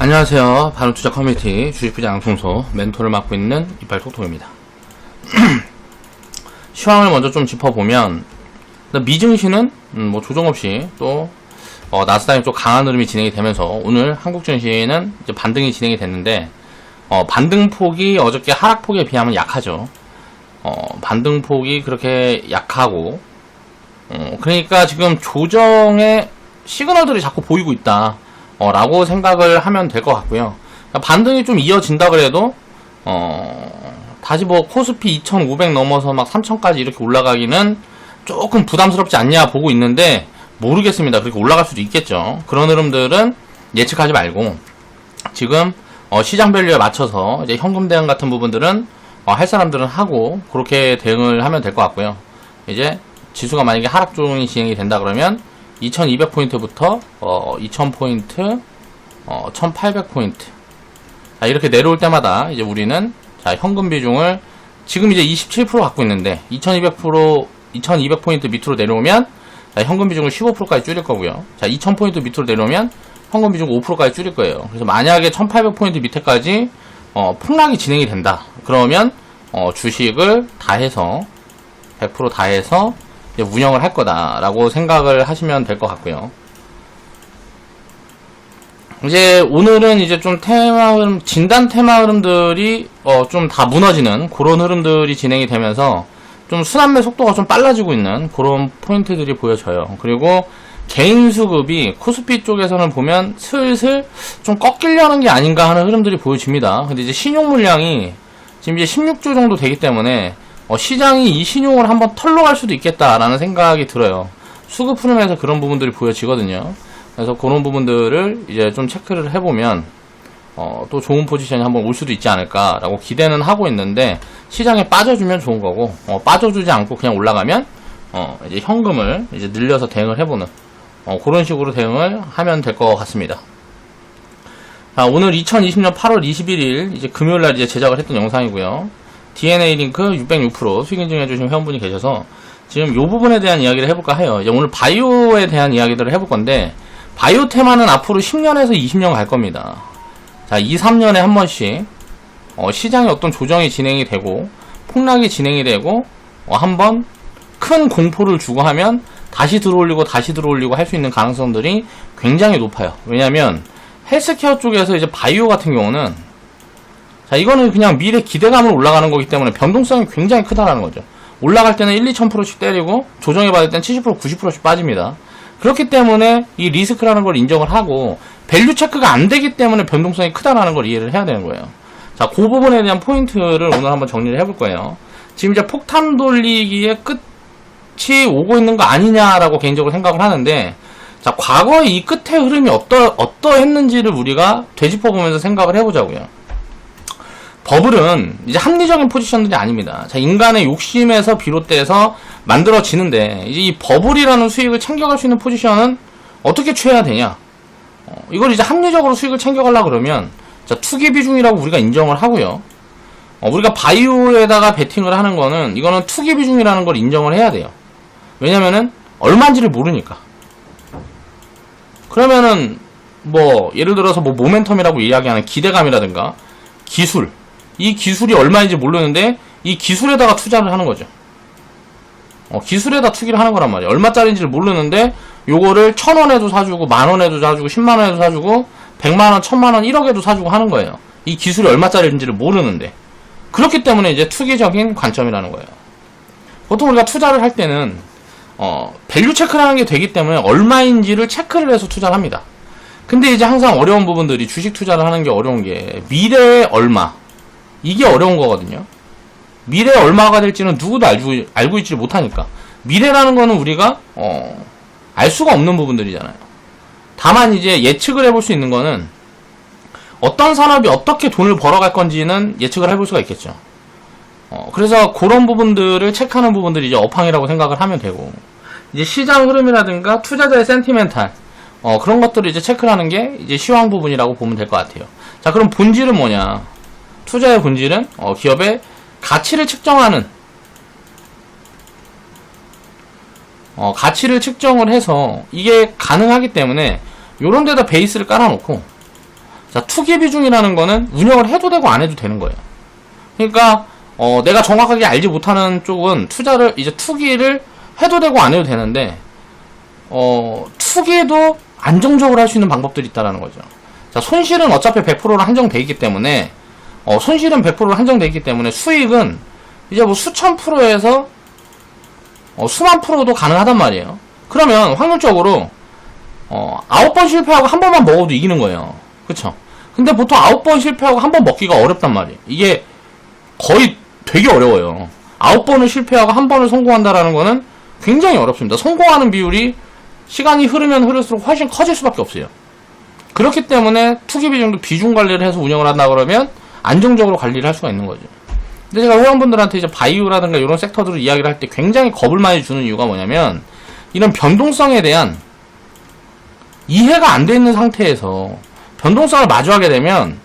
안녕하세요. 바른투자 커뮤니티 주식부장 양송소 멘토를 맡고 있는 이빨 톡톡입니다. 시황을 먼저 좀 짚어보면 미증시는 뭐 조정 없이 또 나스닥이 좀 강한 흐름이 진행이 되면서 오늘 한국 증시는 이제 반등이 진행이 됐는데 반등폭이 어저께 하락폭에 비하면 약하죠. 반등폭이 그렇게 약하고 그러니까 지금 조정의 시그널들이 자꾸 보이고 있다. 라고 생각을 하면 될 것 같고요. 그러니까 반등이 좀 이어진다 그래도 다시 뭐 코스피 2500 넘어서 막 3000까지 이렇게 올라가기는 조금 부담스럽지 않냐 보고 있는데 모르겠습니다. 그렇게 올라갈 수도 있겠죠. 그런 흐름들은 예측하지 말고 지금 시장 밸류에 맞춰서 이제 현금 대응 같은 부분들은 할 사람들은 하고 그렇게 대응을 하면 될 것 같고요. 이제 지수가 만약에 하락 조정이 진행이 된다 그러면 2200포인트부터 2000포인트, 1800포인트. 자, 이렇게 내려올 때마다 이제 우리는 자, 현금 비중을 지금 이제 27% 갖고 있는데 2200포인트 밑으로 내려오면 자, 현금 비중을 15%까지 줄일 거고요. 자, 2000포인트 밑으로 내려오면 현금 비중 5%까지 줄일 거예요. 그래서 만약에 1800포인트 밑에까지 폭락이 진행이 된다. 그러면 주식을 다 해서 100% 다 해서 운영을 할 거다라고 생각을 하시면 될 것 같고요. 이제 오늘은 이제 좀 테마 흐름, 진단 테마 흐름들이 좀 다 무너지는 그런 흐름들이 진행이 되면서 좀 순환매 속도가 좀 빨라지고 있는 그런 포인트들이 보여져요. 그리고 개인 수급이 코스피 쪽에서는 보면 슬슬 좀 꺾이려는 게 아닌가 하는 흐름들이 보여집니다. 근데 이제 신용 물량이 지금 이제 16조 정도 되기 때문에 시장이 이 신용을 한번 털러 갈 수도 있겠다라는 생각이 들어요. 수급 흐름에서 그런 부분들이 보여지거든요. 그래서 그런 부분들을 이제 좀 체크를 해보면 또 좋은 포지션이 한번 올 수도 있지 않을까라고 기대는 하고 있는데 시장에 빠져주면 좋은 거고 빠져주지 않고 그냥 올라가면 이제 현금을 이제 늘려서 대응을 해보는 그런 식으로 대응을 하면 될 것 같습니다. 자, 오늘 2020년 8월 21일 이제 금요일날 이제 제작을 했던 영상이고요. DNA 링크 606% 수익 인증해주신 회원분이 계셔서 지금 이 부분에 대한 이야기를 해볼까 해요. 이제 오늘 바이오에 대한 이야기들을 해볼 건데 바이오 테마는 앞으로 10년에서 20년 갈 겁니다. 자, 2, 3년에 한 번씩 시장에 어떤 조정이 진행이 되고 폭락이 진행이 되고 한번 큰 공포를 주고 하면 다시 들어올리고 할 수 있는 가능성들이 굉장히 높아요. 왜냐하면 헬스케어 쪽에서 이제 바이오 같은 경우는 자, 이거는 그냥 미래 기대감으로 올라가는 거기 때문에 변동성이 굉장히 크다라는 거죠. 올라갈 때는 1, 2000%씩 때리고 조정해 받을 때는 70%, 90%씩 빠집니다. 그렇기 때문에 이 리스크라는 걸 인정을 하고 밸류 체크가 안 되기 때문에 변동성이 크다라는 걸 이해를 해야 되는 거예요. 자, 그 부분에 대한 포인트를 오늘 한번 정리를 해볼 거예요. 지금 이제 폭탄 돌리기의 끝이 오고 있는 거 아니냐라고 개인적으로 생각을 하는데 자, 과거의 이 끝의 흐름이 어떠했는지를 우리가 되짚어보면서 생각을 해보자고요. 버블은 이제 합리적인 포지션들이 아닙니다. 자, 인간의 욕심에서 비롯돼서 만들어지는데 이제 이 버블이라는 수익을 챙겨갈 수 있는 포지션은 어떻게 취해야 되냐? 이걸 이제 합리적으로 수익을 챙겨가려고 그러면 자, 투기 비중이라고 우리가 인정을 하고요. 우리가 바이오에다가 베팅을 하는 거는 이거는 투기 비중이라는 걸 인정을 해야 돼요. 왜냐면은 얼마인지를 모르니까. 그러면은 뭐 예를 들어서 뭐 모멘텀이라고 이야기하는 기대감이라든가 기술, 이 기술이 얼마인지 모르는데 이 기술에다가 투자를 하는 거죠. 기술에다 투기를 하는 거란 말이에요. 얼마짜리인지를 모르는데 요거를 1000원에도 사주고 만원에도 사주고 10만원에도 사주고 100만원, 1000만원, 1억에도 사주고 하는 거예요. 이 기술이 얼마짜리인지를 모르는데 그렇기 때문에 이제 투기적인 관점이라는 거예요. 보통 우리가 투자를 할 때는 밸류 체크라는 게 되기 때문에 얼마인지를 체크를 해서 투자를 합니다. 근데 이제 항상 어려운 부분들이 주식 투자를 하는 게 어려운 게 미래의 얼마 이게 어려운 거거든요. 미래에 얼마가 될지는 누구도 알고 있지 못하니까 미래라는 거는 우리가 알 수가 없는 부분들이잖아요. 다만 이제 예측을 해볼 수 있는 거는 어떤 산업이 어떻게 돈을 벌어갈 건지는 예측을 해볼 수가 있겠죠. 그래서 그런 부분들을 체크하는 부분들이 이제 업황이라고 생각을 하면 되고 이제 시장 흐름이라든가 투자자의 센티멘탈 그런 것들을 이제 체크를 하는 게 이제 시황 부분이라고 보면 될 것 같아요. 자, 그럼 본질은 뭐냐? 투자의 본질은 기업의 가치를 측정하는 가치를 측정을 해서 이게 가능하기 때문에 요런 데다 베이스를 깔아놓고 자, 투기 비중이라는 거는 운영을 해도 되고 안 해도 되는 거예요. 그러니까 내가 정확하게 알지 못하는 쪽은 이제 투기를 해도 되고 안 해도 되는데 투기도 안정적으로 할 수 있는 방법들이 있다라는 거죠. 자, 손실은 어차피 100%로 한정돼 있기 때문에 손실은 100%로 한정돼 있기 때문에 수익은 이제 뭐 수천 프로에서 수만 프로도 가능하단 말이에요. 그러면 확률적으로 9번 실패하고 한 번만 먹어도 이기는 거예요. 그쵸? 근데 보통 9번 실패하고 한 번 먹기가 어렵단 말이에요. 이게 거의 되게 어려워요. 9번을 실패하고 한 번을 성공한다라는 거는 굉장히 어렵습니다. 성공하는 비율이 시간이 흐르면 흐를수록 훨씬 커질 수밖에 없어요. 그렇기 때문에 투기 비중도 비중 관리를 해서 운영을 한다 그러면 안정적으로 관리를 할 수가 있는 거죠. 근데 제가 회원분들한테 이제 바이오라든가 이런 섹터들을 이야기를 할 때 굉장히 겁을 많이 주는 이유가 뭐냐면 이런 변동성에 대한 이해가 안 돼 있는 상태에서 변동성을 마주하게 되면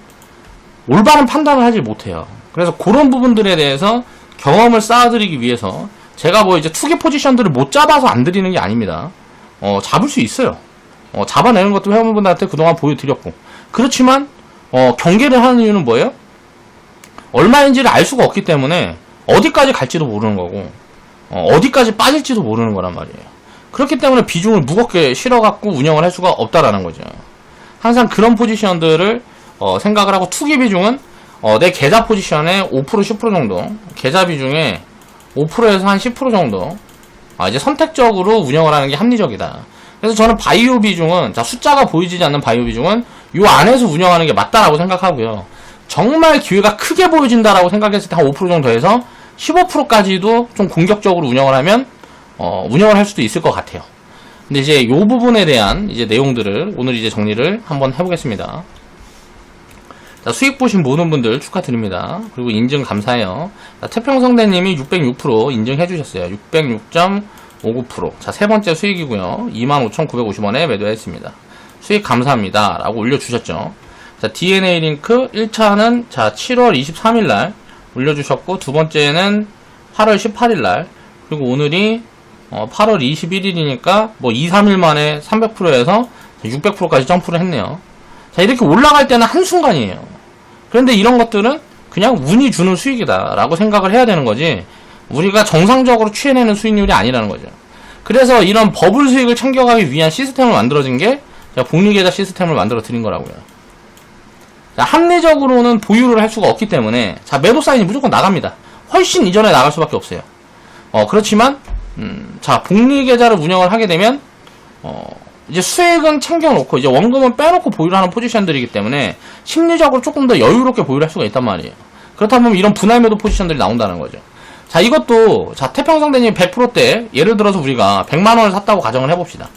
올바른 판단을 하지 못해요. 그래서 그런 부분들에 대해서 경험을 쌓아드리기 위해서 제가 뭐 이제 투기 포지션들을 못 잡아서 안 드리는 게 아닙니다. 잡을 수 있어요. 잡아내는 것도 회원분들한테 그동안 보여드렸고. 그렇지만 경계를 하는 이유는 뭐예요? 얼마인지를 알 수가 없기 때문에 어디까지 갈지도 모르는 거고 어디까지 빠질지도 모르는 거란 말이에요. 그렇기 때문에 비중을 무겁게 실어갖고 운영을 할 수가 없다라는 거죠. 항상 그런 포지션들을 생각을 하고 투기 비중은 내 계좌 포지션의 5% 10% 정도, 계좌 비중의 5%에서 한 10% 정도 이제 선택적으로 운영을 하는 게 합리적이다. 그래서 저는 바이오 비중은, 자, 숫자가 보이지 않는 바이오 비중은 요 안에서 운영하는 게 맞다라고 생각하고요. 정말 기회가 크게 보여진다라고 생각했을 때 한 5% 정도 해서 15%까지도 좀 공격적으로 운영을 하면 운영을 할 수도 있을 것 같아요. 근데 이제 요 부분에 대한 이제 내용들을 오늘 이제 정리를 한번 해보겠습니다. 자, 수익 보신 모든 분들 축하드립니다. 그리고 인증 감사해요. 자, 태평성대님이 606% 인증해 주셨어요. 606.59%. 자, 세 번째 수익이고요. 25,950원에 매도했습니다. 수익 감사합니다. 라고 올려주셨죠. 자, DNA 링크 1차는 자, 7월 23일날 올려주셨고, 두 번째는 8월 18일날, 그리고 오늘이 8월 21일이니까 뭐 2, 3일 만에 300%에서 600%까지 점프를 했네요. 자, 이렇게 올라갈 때는 한순간이에요. 그런데 이런 것들은 그냥 운이 주는 수익이다 라고 생각을 해야 되는 거지, 우리가 정상적으로 취해내는 수익률이 아니라는 거죠. 그래서 이런 버블 수익을 챙겨가기 위한 시스템을 만들어진 게 복리계좌 시스템을 만들어 드린 거라고요. 자, 합리적으로는 보유를 할 수가 없기 때문에 자, 매도 사인이 무조건 나갑니다. 훨씬 이전에 나갈 수밖에 없어요. 그렇지만 자, 복리계좌를 운영을 하게 되면 이제 수익은 챙겨놓고 이제 원금은 빼놓고 보유를 하는 포지션들이기 때문에 심리적으로 조금 더 여유롭게 보유를 할 수가 있단 말이에요. 그렇다면 이런 분할 매도 포지션들이 나온다는 거죠. 자, 이것도 자, 태평성대님 100%대 예를 들어서 우리가 100만원을 샀다고 가정을 해봅시다.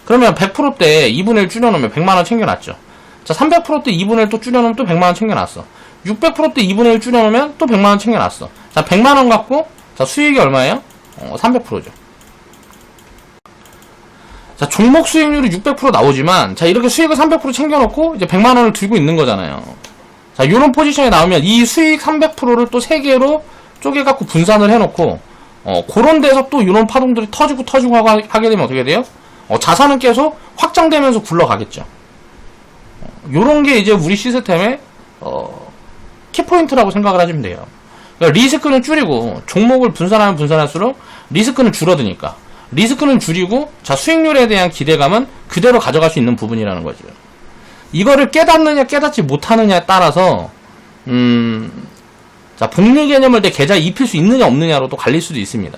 그러면 100%대 2분의 1 줄여놓으면 100만원 챙겨놨죠. 자, 300%대 2분의 1 또 줄여놓으면 또 100만원 챙겨놨어. 600%대 2분의 1 줄여놓으면 또 100만원 챙겨놨어. 자, 100만원 갖고 자, 수익이 얼마예요? 300%죠. 자, 종목 수익률이 600% 나오지만 자, 이렇게 수익을 300% 챙겨놓고 이제 100만원을 들고 있는 거잖아요. 자, 요런 포지션에 나오면 이 수익 300%를 또 3개로 쪼개갖고 분산을 해놓고 그런 데서 또 이런 파동들이 터지고 하게 되면 어떻게 돼요? 자산은 계속 확장되면서 굴러가겠죠. 요런 게 이제 우리 시스템의 키포인트라고 생각을 하시면 돼요. 그러니까 리스크는 줄이고 종목을 분산하면 분산할수록 리스크는 줄어드니까 리스크는 줄이고 자, 수익률에 대한 기대감은 그대로 가져갈 수 있는 부분이라는 거죠. 이거를 깨닫느냐 깨닫지 못하느냐에 따라서 자, 복리 개념을 내 계좌에 입힐 수 있느냐 없느냐로 또 갈릴 수도 있습니다.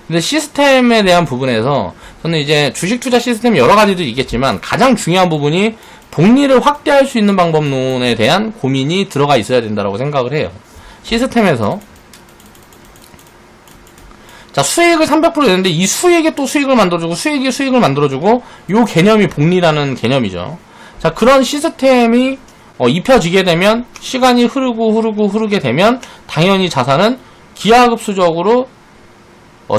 근데 시스템에 대한 부분에서 저는 이제 주식 투자 시스템 여러 가지들이 있겠지만 가장 중요한 부분이 복리를 확대할 수 있는 방법론에 대한 고민이 들어가 있어야 된다고 생각을 해요. 시스템에서 자, 수익을 300% 내는데 이 수익에 또 수익을 만들어주고 수익이 수익을 만들어주고 요 개념이 복리라는 개념이죠. 자, 그런 시스템이 입혀지게 되면 시간이 흐르게 되면 당연히 자산은 기하급수적으로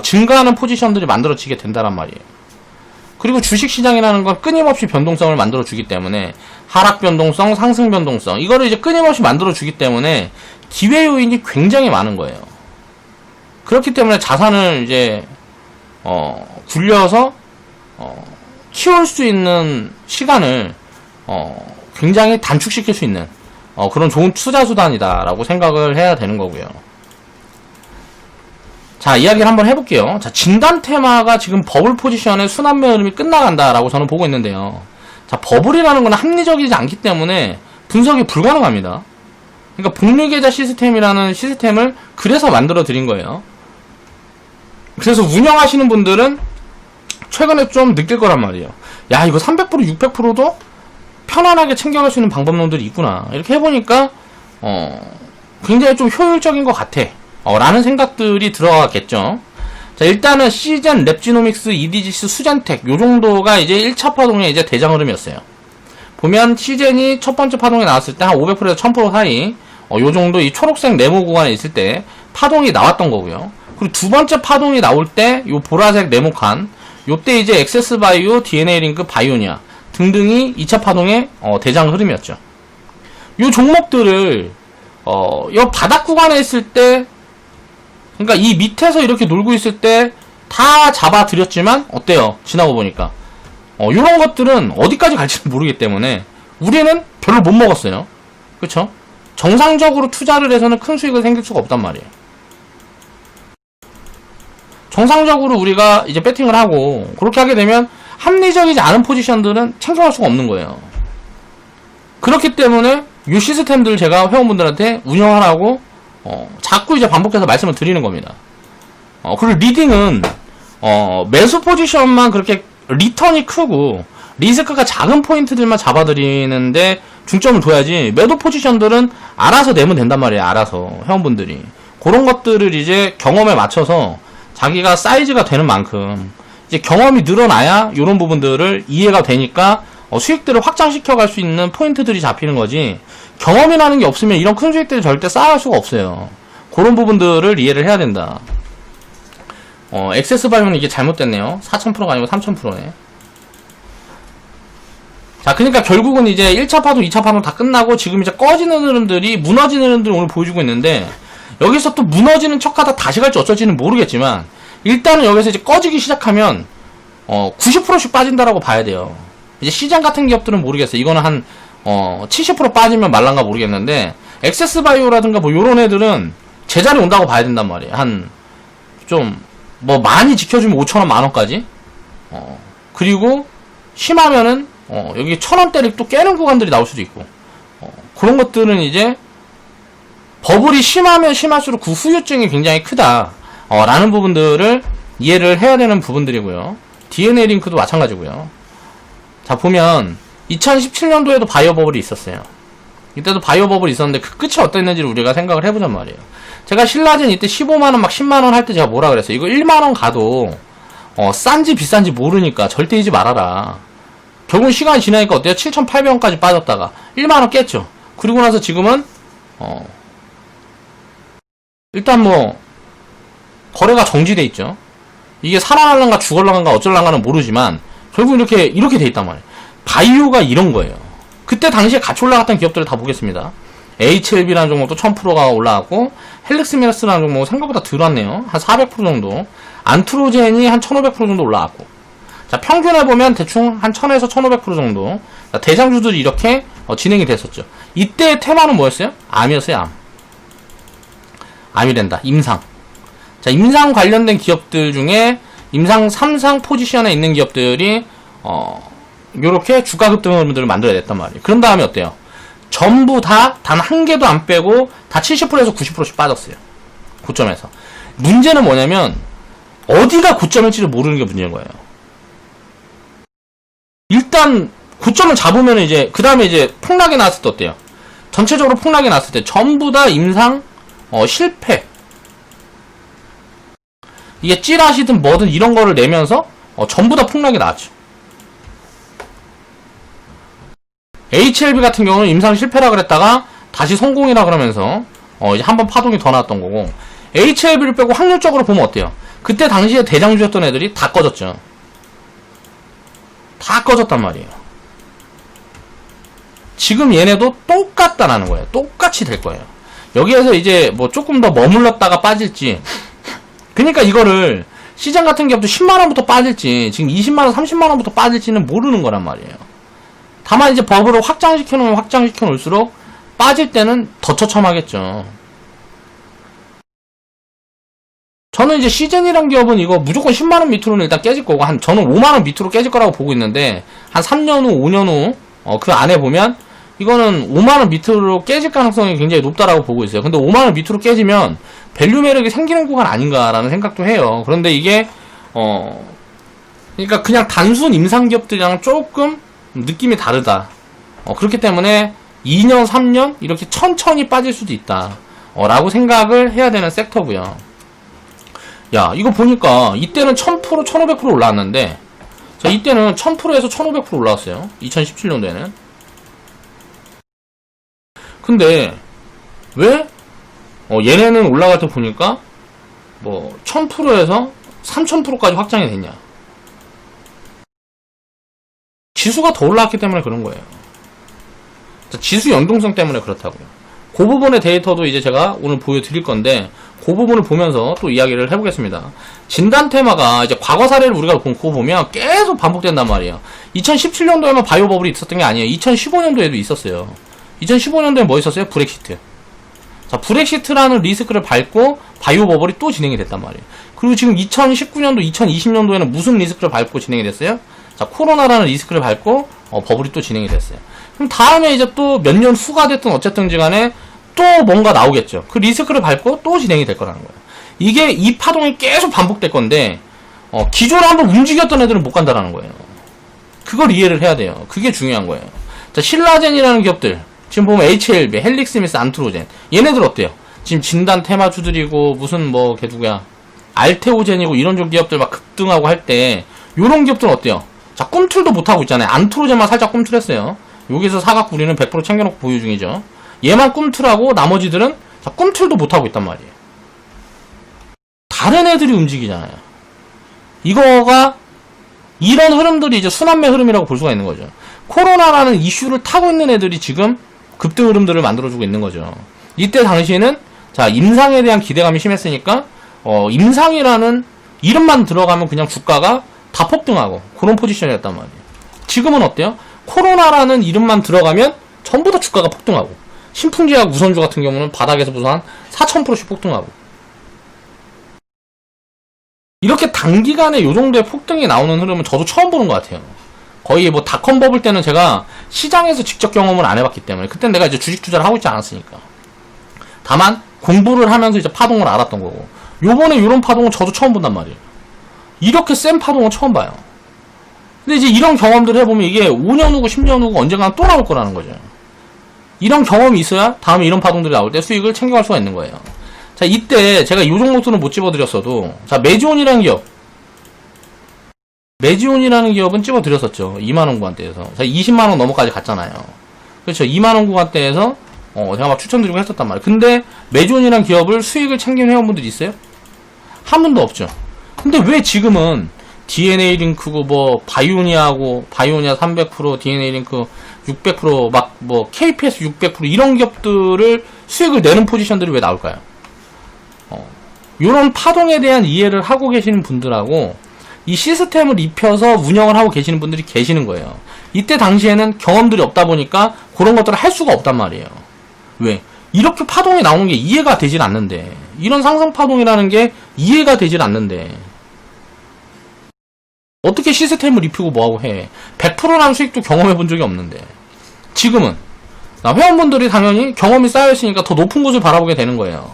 증가하는 포지션들이 만들어지게 된다란 말이에요. 그리고 주식시장이라는 건 끊임없이 변동성을 만들어주기 때문에 하락 변동성, 상승 변동성 이거를 이제 끊임없이 만들어주기 때문에 기회 요인이 굉장히 많은 거예요. 그렇기 때문에 자산을 이제 굴려서 키울 수 있는 시간을 굉장히 단축시킬 수 있는 그런 좋은 투자 수단이다라고 생각을 해야 되는 거고요. 자, 이야기를 한번 해볼게요. 자, 진단 테마가 지금 버블 포지션의 순환매 흐름이 끝나간다라고 저는 보고 있는데요. 자, 버블이라는 건 합리적이지 않기 때문에 분석이 불가능합니다. 그러니까 복리계좌 시스템이라는 시스템을 그래서 만들어 드린 거예요. 그래서 운영하시는 분들은 최근에 좀 느낄 거란 말이에요. 야, 이거 300%, 600%도 편안하게 챙겨갈 수 있는 방법론들이 있구나. 이렇게 해보니까 굉장히 좀 효율적인 것 같아. 라는 생각들이 들어가겠죠. 자, 일단은 시젠, 랩지노믹스, EDGC, 수젠텍 요 정도가 이제 1차 파동의 이제 대장 흐름이었어요. 보면 시젠이 첫 번째 파동에 나왔을 때 한 500%에서 1000% 사이 요 정도 이 초록색 네모 구간에 있을 때 파동이 나왔던 거고요. 그리고 두 번째 파동이 나올 때 요 보라색 네모칸 요때 이제 액세스 바이오, DNA 링크, 바이오니아 등등이 2차 파동의 대장 흐름이었죠. 요 종목들을 요 바닥 구간에 있을 때, 그러니까 이 밑에서 이렇게 놀고 있을 때 다 잡아드렸지만 어때요? 지나고 보니까 요런 것들은 어디까지 갈지는 모르기 때문에 우리는 별로 못 먹었어요. 그쵸? 정상적으로 투자를 해서는 큰 수익을 생길 수가 없단 말이에요. 정상적으로 우리가 이제 배팅을 하고 그렇게 하게 되면 합리적이지 않은 포지션들은 챙겨갈 수가 없는 거예요. 그렇기 때문에 이 시스템들 제가 회원분들한테 운영하라고 자꾸 이제 반복해서 말씀을 드리는 겁니다. 그리고 리딩은 매수 포지션만 그렇게 리턴이 크고 리스크가 작은 포인트들만 잡아드리는데 중점을 둬야지, 매도 포지션들은 알아서 내면 된단 말이에요. 알아서 회원분들이 그런 것들을 이제 경험에 맞춰서 자기가 사이즈가 되는 만큼 이제 경험이 늘어나야 이런 부분들을 이해가 되니까 수익들을 확장시켜 갈 수 있는 포인트들이 잡히는 거지, 경험이라는 게 없으면 이런 큰 수익들을 절대 쌓아갈 수가 없어요. 그런 부분들을 이해를 해야 된다. 액세스 바이오는 이게 잘못됐네요. 4000%가 아니고 3000%네. 자, 그러니까 결국은 이제 1차 파동, 2차 파동 다 끝나고 지금 이제 꺼지는 흐름들이, 무너지는 흐름들을 오늘 보여주고 있는데, 여기서 또 무너지는 척하다 다시 갈지 어쩔지는 모르겠지만 일단은 여기서 이제 꺼지기 시작하면 90%씩 빠진다라고 봐야 돼요. 이제 시장 같은 기업들은 모르겠어요. 이거는 한 70% 빠지면 말란가 모르겠는데, 액세스 바이오라든가 뭐 요런 애들은 제자리 온다고 봐야 된단 말이에요. 한 좀 뭐 많이 지켜주면 5,000원, 만원까지. 그리고 심하면은 여기 1,000원대를 또 깨는 구간들이 나올 수도 있고, 그런 것들은 이제 버블이 심하면 심할수록 그 후유증이 굉장히 크다 라는 부분들을 이해를 해야 되는 부분들이고요. DNA 링크도 마찬가지고요. 자, 보면 2017년도에도 바이오 버블이 있었어요. 이때도 바이오 버블이 있었는데 그 끝이 어땠는지를 우리가 생각을 해보잔 말이에요. 제가 신라젠 이때 15만원 막 10만원 할 때 제가 뭐라 그랬어요? 이거 1만원 가도 싼지 비싼지 모르니까 절대 이지 말아라. 결국 시간이 지나니까 어때요? 7,800원까지 빠졌다가 1만원 깼죠. 그리고 나서 지금은 일단 뭐 거래가 정지돼 있죠. 이게 살아날란가 죽을란가 어쩔란가는 모르지만 결국 이렇게 돼 있단 말이에요. 바이오가 이런 거예요. 그때 당시에 같이 올라갔던 기업들을 다 보겠습니다. HLB라는 종목도 1000%가 올라갔고, 헬릭스미라스라는 종목은 생각보다 덜 왔네요. 한 400% 정도. 안트로젠이 한 1500% 정도 올라갔고. 자, 평균에 보면 대충 한 1000에서 1500% 정도. 자, 대장주들이 이렇게 진행이 됐었죠. 이때의 테마는 뭐였어요? 암이었어요, 암. 암이란다. 임상. 자, 임상 관련된 기업들 중에 임상 3상 포지션에 있는 기업들이 요렇게 주가 급등 흐름들을 만들어냈단 말이에요. 그런 다음에 어때요? 전부 다 단 한 개도 안 빼고 다 70%에서 90%씩 빠졌어요. 고점에서. 문제는 뭐냐면 어디가 고점일지를 모르는 게 문제인 거예요. 일단 고점을 잡으면 이제 그 다음에 이제 폭락이 나왔을 때 어때요? 전체적으로 폭락이 났을 때 전부 다 임상 실패. 이게 찌라시든 뭐든 이런 거를 내면서 전부 다 폭락이 나왔죠. HLB 같은 경우는 임상 실패라 그랬다가 다시 성공이라 그러면서 이제 한번 파동이 더 나왔던 거고, HLB를 빼고 확률적으로 보면 어때요? 그때 당시에 대장주였던 애들이 다 꺼졌죠. 다 꺼졌단 말이에요. 지금 얘네도 똑같다라는 거예요. 똑같이 될 거예요. 여기에서 이제 뭐 조금 더 머물렀다가 빠질지, 그러니까 이거를 시장 같은 기업도 10만원부터 빠질지 지금 20만원 30만원부터 빠질지는 모르는 거란 말이에요. 다만 이제 버블을 확장시켜 놓으면 확장시켜 놓을수록 빠질 때는 더 처참하겠죠. 저는 이제 시즌이란 기업은 이거 무조건 10만원 밑으로는 일단 깨질 거고, 저는 5만원 밑으로 깨질 거라고 보고 있는데, 한 3년 후, 5년 후, 그 안에 보면, 이거는 5만원 밑으로 깨질 가능성이 굉장히 높다라고 보고 있어요. 근데 5만원 밑으로 깨지면, 밸류 매력이 생기는 구간 아닌가라는 생각도 해요. 그런데 이게, 그러니까 그냥 단순 임상기업들이랑 조금 느낌이 다르다. 그렇기 때문에 2년, 3년, 이렇게 천천히 빠질 수도 있다. 라고 생각을 해야 되는 섹터고요. 야, 이거 보니까 이때는 1000%, 1500% 올라왔는데, 자, 이때는 1000%에서 1500% 올라왔어요. 2017년도에는. 근데 왜 얘네는 올라갈 때 보니까 뭐 1000%에서 3000%까지 확장이 됐냐? 지수가 더 올라왔기 때문에 그런 거예요. 자, 지수 연동성 때문에 그렇다고요. 그 부분의 데이터도 이제 제가 오늘 보여드릴 건데, 그 부분을 보면서 또 이야기를 해보겠습니다. 진단 테마가 이제 과거 사례를 우리가 그거 보면 계속 반복된단 말이에요. 2017년도에만 바이오 버블이 있었던 게 아니에요. 2015년도에도 있었어요. 2015년도에 뭐 있었어요? 브렉시트. 자, 브렉시트라는 리스크를 밟고 바이오 버블이 또 진행이 됐단 말이에요. 그리고 지금 2019년도, 2020년도에는 무슨 리스크를 밟고 진행이 됐어요? 자, 코로나라는 리스크를 밟고 버블이 또 진행이 됐어요. 그럼 다음에 이제 또 몇 년 후가 됐든 어쨌든지 간에 또 뭔가 나오겠죠. 그 리스크를 밟고 또 진행이 될 거라는 거예요. 이게 이 파동이 계속 반복될 건데, 기존에 한번 움직였던 애들은 못 간다라는 거예요. 그걸 이해를 해야 돼요. 그게 중요한 거예요. 자, 신라젠이라는 기업들, 지금 보면 HLB, 헬릭스미스, 안트로젠, 얘네들 어때요? 지금 진단 테마주들이고, 무슨 뭐, 걔 누구야, 알테오젠이고, 이런 종 기업들 막 급등하고 할 때, 요런 기업들은 어때요? 자, 꿈틀도 못하고 있잖아요. 안트로젠만 살짝 꿈틀했어요. 여기서 사갖고 우리는 100% 챙겨놓고 보유 중이죠. 얘만 꿈틀하고 나머지들은 자, 꿈틀도 못하고 있단 말이에요. 다른 애들이 움직이잖아요. 이거가 이런 흐름들이 이제 순환매 흐름이라고 볼 수가 있는 거죠. 코로나라는 이슈를 타고 있는 애들이 지금 급등 흐름들을 만들어주고 있는 거죠. 이때 당시에는 자, 임상에 대한 기대감이 심했으니까 임상이라는 이름만 들어가면 그냥 주가가 다 폭등하고 그런 포지션이었단 말이에요. 지금은 어때요? 코로나라는 이름만 들어가면 전부 다 주가가 폭등하고, 신풍제약 우선주 같은 경우는 바닥에서 무슨 한 4000%씩 폭등하고, 이렇게 단기간에 요 정도의 폭등이 나오는 흐름은 저도 처음 보는 것 같아요. 거의 뭐 닷컴 버블 때는 제가 시장에서 직접 경험을 안 해봤기 때문에, 그땐 내가 이제 주식 투자를 하고 있지 않았으니까. 다만 공부를 하면서 이제 파동을 알았던 거고, 요번에 요런 파동은 저도 처음 본단 말이에요. 이렇게 센 파동은 처음 봐요. 근데 이제 이런 경험들을 해보면 이게 5년 후고 10년 후고 언젠가 또 나올 거라는 거죠. 이런 경험이 있어야 다음에 이런 파동들이 나올 때 수익을 챙겨갈 수가 있는 거예요. 자, 이때 제가 이 종목들은 못 집어드렸어도, 자, 메지온이라는 기업. 메지온이라는 기업은 집어드렸었죠. 2만원 구간대에서. 자, 20만원 넘어까지 갔잖아요. 그렇죠. 2만원 구간대에서, 제가 막 추천드리고 했었단 말이에요. 근데 메지온이라는 기업을 수익을 챙긴 회원분들이 있어요? 한 분도 없죠. 근데 왜 지금은 DNA 링크고 뭐 바이오니아하고 바이오니아 300%, DNA 링크 600%, 막 뭐 KPS 600% 이런 기업들을 수익을 내는 포지션들이 왜 나올까요? 요런 파동에 대한 이해를 하고 계시는 분들하고 이 시스템을 입혀서 운영을 하고 계시는 분들이 계시는 거예요. 이때 당시에는 경험들이 없다 보니까 그런 것들을 할 수가 없단 말이에요. 왜? 이렇게 파동이 나오는 게 이해가 되질 않는데, 이런 상승 파동이라는 게 이해가 되질 않는데 어떻게 시스템을 입히고 뭐하고 해. 100%라는 수익도 경험해 본 적이 없는데. 지금은 회원분들이 당연히 경험이 쌓여있으니까 더 높은 곳을 바라보게 되는 거예요.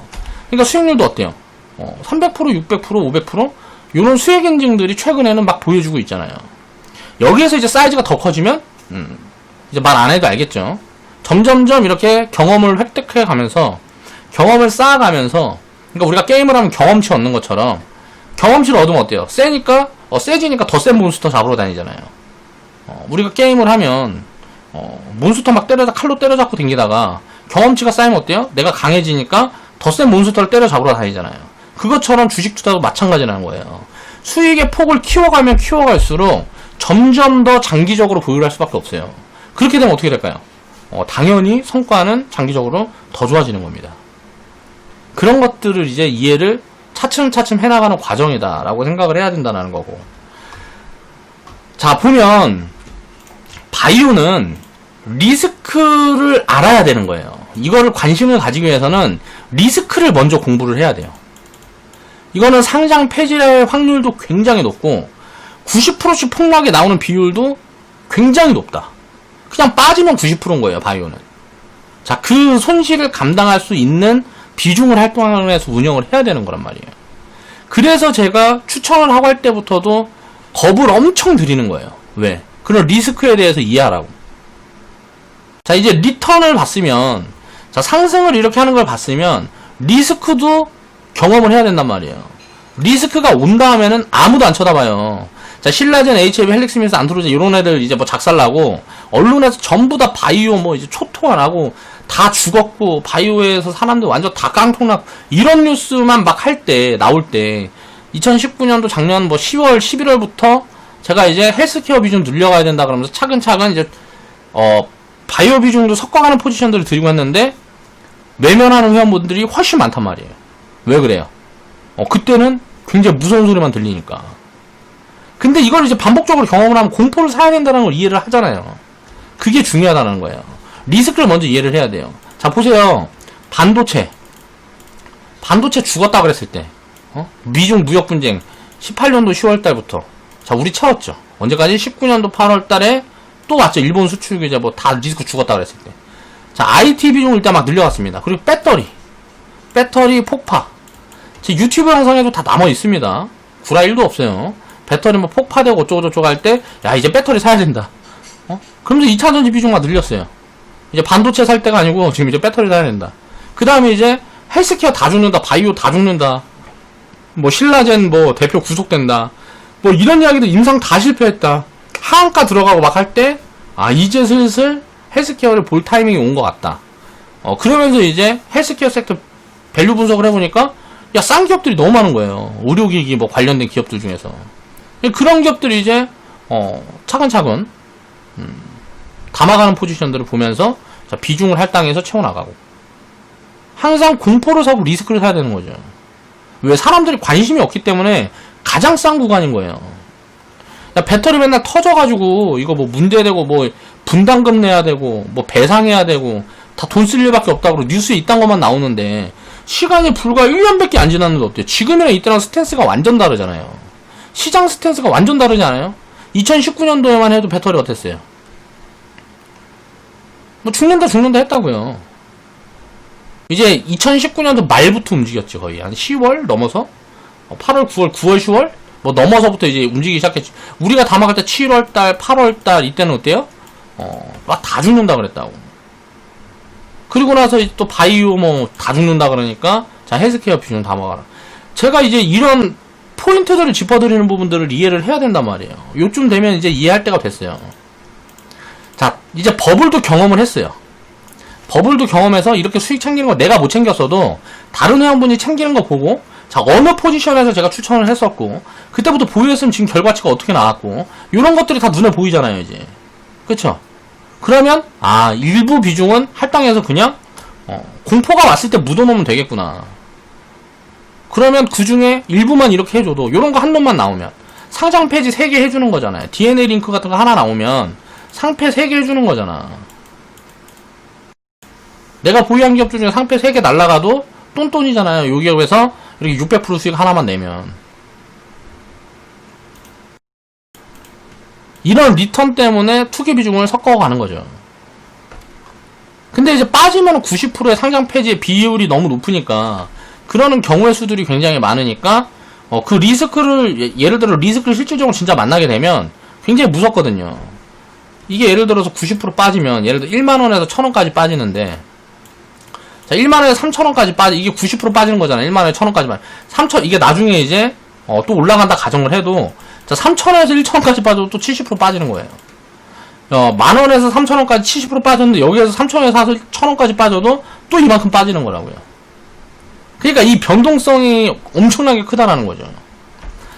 그러니까 수익률도 어때요? 300%, 600%, 500% 이런 수익 인증들이 최근에는 막 보여주고 있잖아요. 여기에서 이제 사이즈가 더 커지면 이제 말 안 해도 알겠죠. 점점점 이렇게 경험을 획득해 가면서, 경험을 쌓아가면서, 그러니까 우리가 게임을 하면 경험치 얻는 것처럼 경험치를 얻으면 어때요? 세지니까 더 센 몬스터 잡으러 다니잖아요. 우리가 게임을 하면 몬스터 막 칼로 때려잡고 댕기다가 경험치가 쌓이면 어때요? 내가 강해지니까 더 센 몬스터를 때려잡으러 다니잖아요. 그것처럼 주식 투자도 마찬가지라는 거예요. 수익의 폭을 키워가면 키워갈수록 점점 더 장기적으로 보유할 수밖에 없어요. 그렇게 되면 어떻게 될까요? 당연히 성과는 장기적으로 더 좋아지는 겁니다. 그런 것들을 이제 이해를 차츰차츰 해나가는 과정이다 라고 생각을 해야 된다는 거고. 자, 보면 바이오는 리스크를 알아야 되는 거예요. 이거를 관심을 가지기 위해서는 리스크를 먼저 공부를 해야 돼요. 이거는 상장 폐지할 확률도 굉장히 높고 90%씩 폭락이 나오는 비율도 굉장히 높다. 그냥 빠지면 90%인 거예요, 바이오는. 자, 그 손실을 감당할 수 있는 비중을 활동해서 운영을 해야 되는 거란 말이에요. 그래서 제가 추천을 하고 할 때부터도 겁을 엄청 드리는 거예요. 왜? 그런 리스크에 대해서 이해하라고. 자, 이제 리턴을 봤으면, 자, 상승을 이렇게 하는 걸 봤으면 리스크도 경험을 해야 된단 말이에요. 리스크가 온 다음에는 아무도 안 쳐다봐요. 자, 신라젠, HF, 헬릭스미스, 안트로제 이런 애들 이제 뭐 작살나고 언론에서 전부 다 바이오 뭐 이제 초토화 나고 다 죽었고 바이오에서 사람들 완전 다 깡통나고 이런 뉴스만 막 할 때 나올 때 2019년도 작년 뭐 10월, 11월부터 제가 이제 헬스케어 비중 늘려가야 된다 그러면서 차근차근 이제 바이오 비중도 섞어가는 포지션들을 들이고 했는데 외면하는 회원분들이 훨씬 많단 말이에요. 왜 그래요? 그때는 굉장히 무서운 소리만 들리니까. 근데 이걸 이제 반복적으로 경험을 하면 공포를 사야 된다는 걸 이해를 하잖아요. 그게 중요하다는 거예요. 리스크를 먼저 이해를 해야 돼요. 자, 보세요. 반도체 죽었다 그랬을 때 미중 무역 분쟁 18년도 10월 달부터 자, 우리 채웠죠. 언제까지? 19년도 8월 달에 또 왔죠. 일본 수출 규제 뭐 다 리스크 죽었다 그랬을 때. 자, IT 비중을 일단 막 늘려갔습니다. 그리고 배터리 폭파. 제 유튜브 영상에도 다 남아 있습니다. 구라 1도 없어요. 배터리 뭐 폭파되고 어쩌고저쩌고 할 때, 야, 이제 배터리 사야 된다. 그러면서 2차전지 비중 막 늘렸어요. 이제 반도체 살 때가 아니고 지금 이제 배터리 사야 된다. 그 다음에 이제 헬스케어 다 죽는다. 바이오 다 죽는다. 뭐 신라젠 뭐 대표 구속된다. 뭐 이런 이야기도 임상 다 실패했다. 하한가 들어가고 막 할 때, 아, 이제 슬슬 헬스케어를 볼 타이밍이 온 것 같다. 그러면서 이제 헬스케어 섹터 밸류 분석을 해보니까, 야, 싼 기업들이 너무 많은 거예요. 의료기기 뭐 관련된 기업들 중에서. 그런 기업들이 이제, 차근차근, 담아가는 포지션들을 보면서, 자, 비중을 할당해서 채워나가고. 항상 공포를 사고 리스크를 사야 되는 거죠. 왜? 사람들이 관심이 없기 때문에 가장 싼 구간인 거예요. 야, 배터리 맨날 터져가지고, 이거 뭐 문제되고, 뭐, 분담금 내야 되고, 뭐 배상해야 되고, 다 돈 쓸 일밖에 없다고 뉴스에 이딴 것만 나오는데, 시간이 불과 1년밖에 안 지났는데 어때요? 지금이랑 이때랑 스탠스가 완전 다르잖아요. 시장 스탠스가 완전 다르지 않아요? 2019년도에만 해도 배터리 어땠어요? 뭐 죽는다 했다고요. 이제 2019년도 말부터 움직였지. 거의 한 10월 넘어서 8월, 9월, 9월, 10월 뭐 넘어서부터 이제 움직이기 시작했지. 우리가 담아갈 때 7월달, 8월달 이때는 어때요? 막 다 죽는다 그랬다고. 그리고 나서 또 바이오 뭐 다 죽는다 그러니까 자, 헬스케어 비중 담아가라. 제가 이제 이런 포인트들을 짚어드리는 부분들을 이해를 해야 된단 말이에요. 요쯤 되면 이제 이해할 때가 됐어요. 자, 이제 버블도 경험을 했어요. 버블도 경험해서 이렇게 수익 챙기는 거 내가 못 챙겼어도 다른 회원분이 챙기는 거 보고, 자, 어느 포지션에서 제가 추천을 했었고, 그때부터 보유했으면 지금 결과치가 어떻게 나왔고, 이런 것들이 다 눈에 보이잖아요, 이제. 그쵸? 그러면, 아, 일부 비중은 할당해서 그냥, 공포가 왔을 때 묻어놓으면 되겠구나. 그러면 그 중에 일부만 이렇게 해줘도, 요런 거 한 놈만 나오면, 상장 폐지 3개 해주는 거잖아요. DNA 링크 같은 거 하나 나오면, 상패 3개 해주는 거잖아. 내가 보유한 기업 중에 상패 3개 날라가도 똔똔이잖아요. 요 기업에서 이렇게 600% 수익 하나만 내면. 이런 리턴 때문에 투기 비중을 섞어가는 거죠. 근데 이제 빠지면 90%의 상장 폐지의 비율이 너무 높으니까, 그러는 경우의 수들이 굉장히 많으니까, 그 리스크를, 예를 들어 리스크를 실질적으로 진짜 만나게 되면 굉장히 무섭거든요. 이게 예를 들어서 90% 빠지면, 예를 들어 1만원에서 1000원까지 빠지는데, 자, 1만원에서 3000원까지 이게 90% 빠지는 거잖아. 1만원에 1000원까지 이게 나중에 이제, 또 올라간다 가정을 해도, 자, 3000원에서 1000원까지 빠져도 또 70% 빠지는 거예요. 만원에서 3000원까지 70% 빠졌는데, 여기에서 3000원에서 사서 1000원까지 빠져도 또 이만큼 빠지는 거라고요. 그러니까 이 변동성이 엄청나게 크다라는 거죠.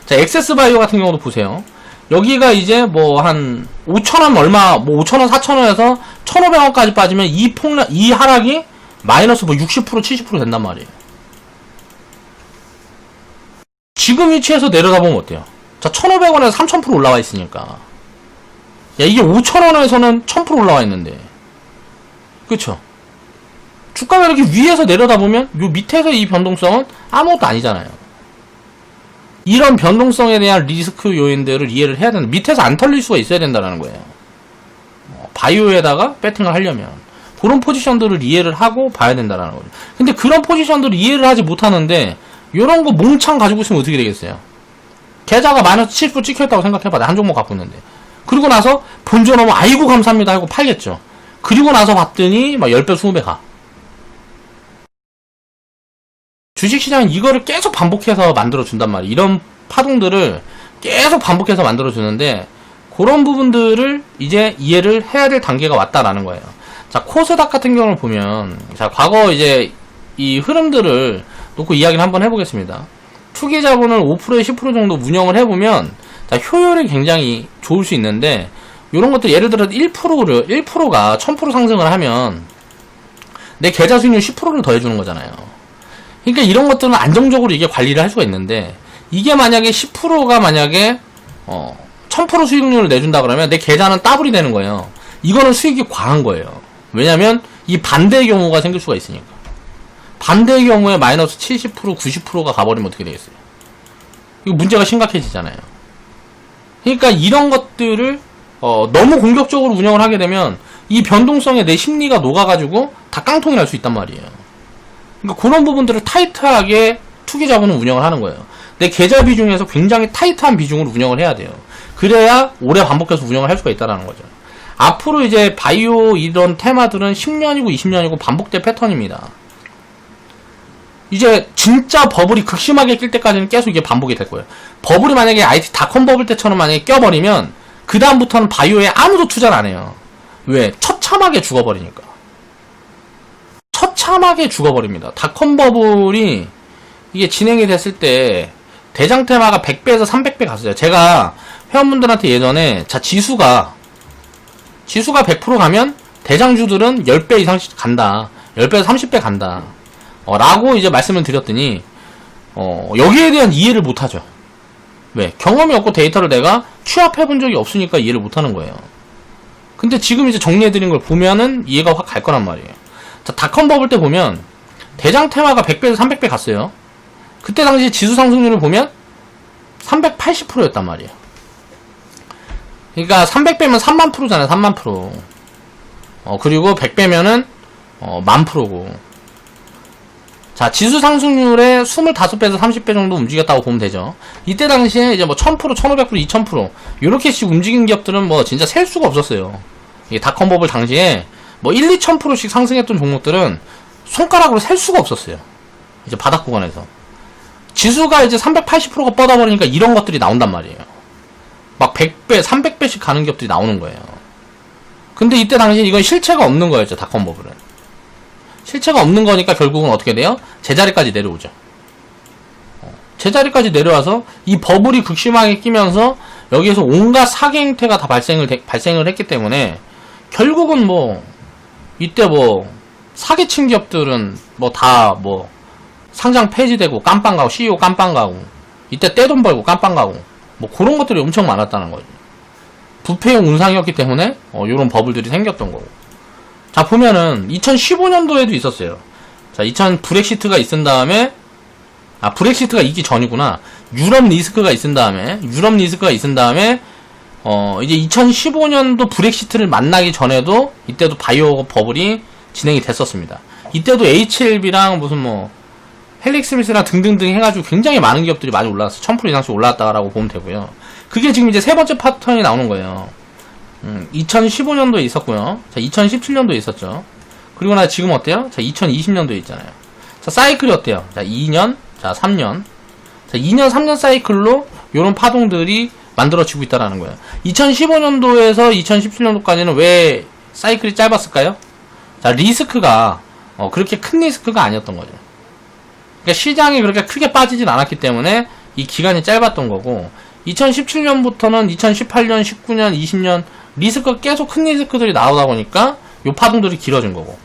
자, 액세스바이오 같은 경우도 보세요. 여기가 이제 뭐 한 5,000원 얼마, 뭐 5,000원, 4,000원에서 1,500원까지 빠지면 이 하락이 마이너스 뭐 60%, 70% 된단 말이에요. 지금 위치에서 내려다보면 어때요? 자, 1,500원에서 3,000% 올라와 있으니까. 야, 이게 5,000원에서는 1000% 올라와 있는데. 그쵸? 주가가 이렇게 위에서 내려다보면 요 밑에서 이 변동성은 아무것도 아니잖아요. 이런 변동성에 대한 리스크 요인들을 이해를 해야 된다. 밑에서 안 털릴 수가 있어야 된다는 거예요. 바이오에다가 배팅을 하려면 그런 포지션들을 이해를 하고 봐야 된다는 거죠. 근데 그런 포지션들을 이해를 하지 못하는데 요런 거 몽창 가지고 있으면 어떻게 되겠어요? 계좌가 마이너스 70% 찍혀있다고 생각해봐. 한 종목 갖고 있는데. 그리고 나서 본전 오면 아이고 감사합니다 하고 팔겠죠. 그리고 나서 봤더니 막 10배 20배 가. 주식시장은 이거를 계속 반복해서 만들어준단 말이에요. 이런 파동들을 계속 반복해서 만들어주는데 그런 부분들을 이제 이해를 해야 될 단계가 왔다라는 거예요. 자, 코스닥 같은 경우를 보면, 자, 과거 이제 이 흐름들을 놓고 이야기를 한번 해보겠습니다. 투기 자본을 5%에 10% 정도 운영을 해보면, 자, 효율이 굉장히 좋을 수 있는데, 요런 것들 예를 들어 1%가 1000% 상승을 하면, 내 계좌 수익률 10%를 더해주는 거잖아요. 그러니까 이런 것들은 안정적으로 이게 관리를 할 수가 있는데, 이게 만약에 10%가 만약에, 1000% 수익률을 내준다 그러면 내 계좌는 따블이 되는 거예요. 이거는 수익이 과한 거예요. 왜냐면 이 반대의 경우가 생길 수가 있으니까. 반대의 경우에 마이너스 70%, 90%가 가버리면 어떻게 되겠어요? 이거 문제가 심각해지잖아요. 그러니까 이런 것들을 너무 공격적으로 운영을 하게 되면 이 변동성에 내 심리가 녹아가지고 다 깡통이 날 수 있단 말이에요. 그러니까 그런 부분들을 타이트하게 투기 자본은 운영을 하는 거예요. 내 계좌 비중에서 굉장히 타이트한 비중으로 운영을 해야 돼요. 그래야 오래 반복해서 운영을 할 수가 있다는 거죠. 앞으로 이제 바이오 이런 테마들은 10년이고 20년이고 반복될 패턴입니다. 이제 진짜 버블이 극심하게 낄 때까지는 계속 이게 반복이 될 거예요. 버블이 만약에 IT 닷컴 버블 때처럼 만약에 껴버리면 그 다음부터는 바이오에 아무도 투자를 안 해요. 왜? 처참하게 죽어버리니까. 처참하게 죽어버립니다. 닷컴 버블이 이게 진행이 됐을 때 대장 테마가 100배에서 300배 갔어요. 제가 회원분들한테 예전에 자 지수가 100% 가면 대장주들은 10배 이상씩 간다. 10배에서 30배 간다. 라고 이제 말씀을 드렸더니 여기에 대한 이해를 못하죠. 왜? 경험이 없고 데이터를 내가 취합해 본 적이 없으니까 이해를 못하는 거예요. 근데 지금 이제 정리해드린 걸 보면은 이해가 확 갈 거란 말이에요. 자, 닷컴 버블 때 보면 대장 테마가 100배에서 300배 갔어요. 그때 당시 지수 상승률을 보면 380%였단 말이에요. 그러니까 300배면 3만 프로잖아요. 3만 프로. 그리고 100배면은 10,000%고. 자, 지수 상승률의 25배에서 30배 정도 움직였다고 보면 되죠. 이때 당시에 이제 뭐 1000%, 1500%, 2000% 요렇게씩 움직인 기업들은 뭐 진짜 셀 수가 없었어요. 이 닷컴 버블 당시에 뭐 1, 2000%씩 상승했던 종목들은 손가락으로 셀 수가 없었어요. 이제 바닥 구간에서. 지수가 이제 380%가 뻗어버리니까 이런 것들이 나온단 말이에요. 막 100배, 300배씩 가는 기업들이 나오는 거예요. 근데 이때 당시에 이건 실체가 없는 거였죠, 닷컴 버블은. 실체가 없는 거니까 결국은 어떻게 돼요? 제자리까지 내려오죠. 제자리까지 내려와서 이 버블이 극심하게 끼면서 여기에서 온갖 사기 행태가 다 발생을 했기 때문에 결국은 뭐 이때 뭐 사기친 기업들은 뭐 다 뭐 상장 폐지되고 깜빵 가고 CEO 깜빵 가고 이때 떼돈 벌고 깜빵 가고 뭐 그런 것들이 엄청 많았다는 거죠. 부패용 운상이었기 때문에 요런 버블들이 생겼던 거고. 자, 보면은 2015년도에도 있었어요. 자, 브렉시트가 있은 다음에 브렉시트가 있기 전이구나. 유럽 리스크가 있은 다음에 이제 2015년도 브렉시트를 만나기 전에도 이때도 바이오 버블이 진행이 됐었습니다. 이때도 HLB랑 무슨 뭐 헬릭스미스랑 등등등 해가지고 굉장히 많은 기업들이 많이 올라왔어요. 1000% 이상씩 올라왔다라고 보면 되고요. 그게 지금 이제 세 번째 패턴이 나오는 거예요. 2015년도에 있었고요. 자, 2017년도에 있었죠. 그리고 나 지금 어때요? 자, 2020년도에 있잖아요. 자, 사이클이 어때요? 자, 2년, 자, 3년. 자, 2년, 3년 사이클로 요런 파동들이 만들어지고 있다라는 거예요. 2015년도에서 2017년도까지는 왜 사이클이 짧았을까요? 자, 리스크가 그렇게 큰 리스크가 아니었던 거죠. 그러니까 시장이 그렇게 크게 빠지진 않았기 때문에 이 기간이 짧았던 거고 2017년부터는 2018년, 19년, 20년 리스크가 계속 큰 리스크들이 나오다 보니까 요 파동들이 길어진 거고.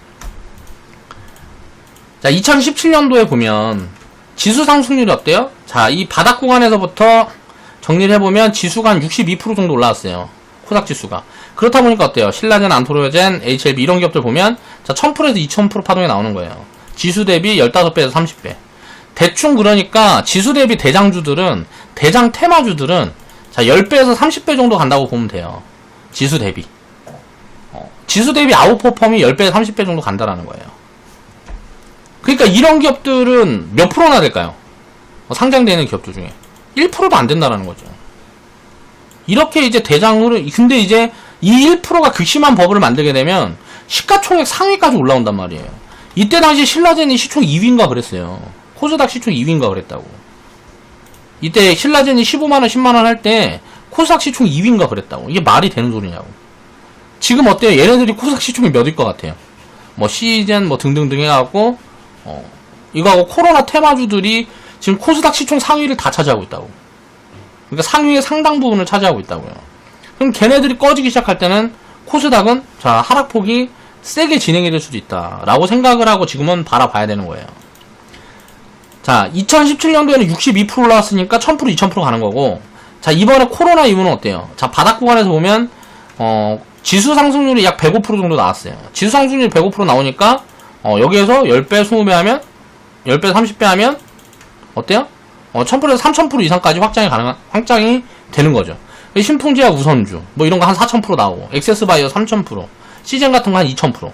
자, 2017년도에 보면 지수 상승률이 어때요? 자, 이 바닥 구간에서부터 정리를 해보면 지수가 한 62% 정도 올라왔어요. 코닥 지수가. 그렇다 보니까 어때요? 신라젠, 안토로젠, HLB 이런 기업들 보면 자 1000%에서 2000% 파동이 나오는 거예요. 지수 대비 15배에서 30배. 대충 그러니까 지수 대비 대장주들은 대장 테마주들은 자 10배에서 30배 정도 간다고 보면 돼요. 지수 대비. 지수 대비 아웃퍼폼이 10배에서 30배 정도 간다라는 거예요. 그러니까 이런 기업들은 몇 프로나 될까요? 상장되는 기업들 중에 1%도 안 된다라는 거죠. 이렇게 이제 대장으로 근데 이제 이 1%가 극심한 버블을 만들게 되면 시가총액 상위까지 올라온단 말이에요. 이때 당시 신라젠이 시총 2위인가 그랬어요. 코스닥 시총 2위인가 그랬다고. 이때 신라젠이 15만원 10만원 할 때 코스닥 시총 2위인가 그랬다고. 이게 말이 되는 소리냐고. 지금 어때요? 얘네들이 코스닥 시총이 몇일 것 같아요? 뭐 시젠 뭐 등등등 해갖고 이거하고 코로나 테마주들이 지금 코스닥 시총 상위를 다 차지하고 있다고. 그러니까 상위의 상당 부분을 차지하고 있다고요. 그럼 걔네들이 꺼지기 시작할 때는 코스닥은 자 하락폭이 세게 진행이 될 수도 있다라고 생각을 하고 지금은 바라봐야 되는 거예요. 자 2017년도에는 62% 올라왔으니까 1000% 2000% 가는 거고 자 이번에 코로나 이후는 어때요? 자 바닥 구간에서 보면 지수 상승률이 약 105% 정도 나왔어요. 지수 상승률이 105% 나오니까 여기에서 10배 20배 하면 10배 30배 하면 어때요? 1000%에서 3000% 이상까지 확장이 되는 거죠. 신풍제약 우선주 뭐 이런 거 한 4000% 나오고 액세스바이오 3000% 시젠 같은 거 한 2000%.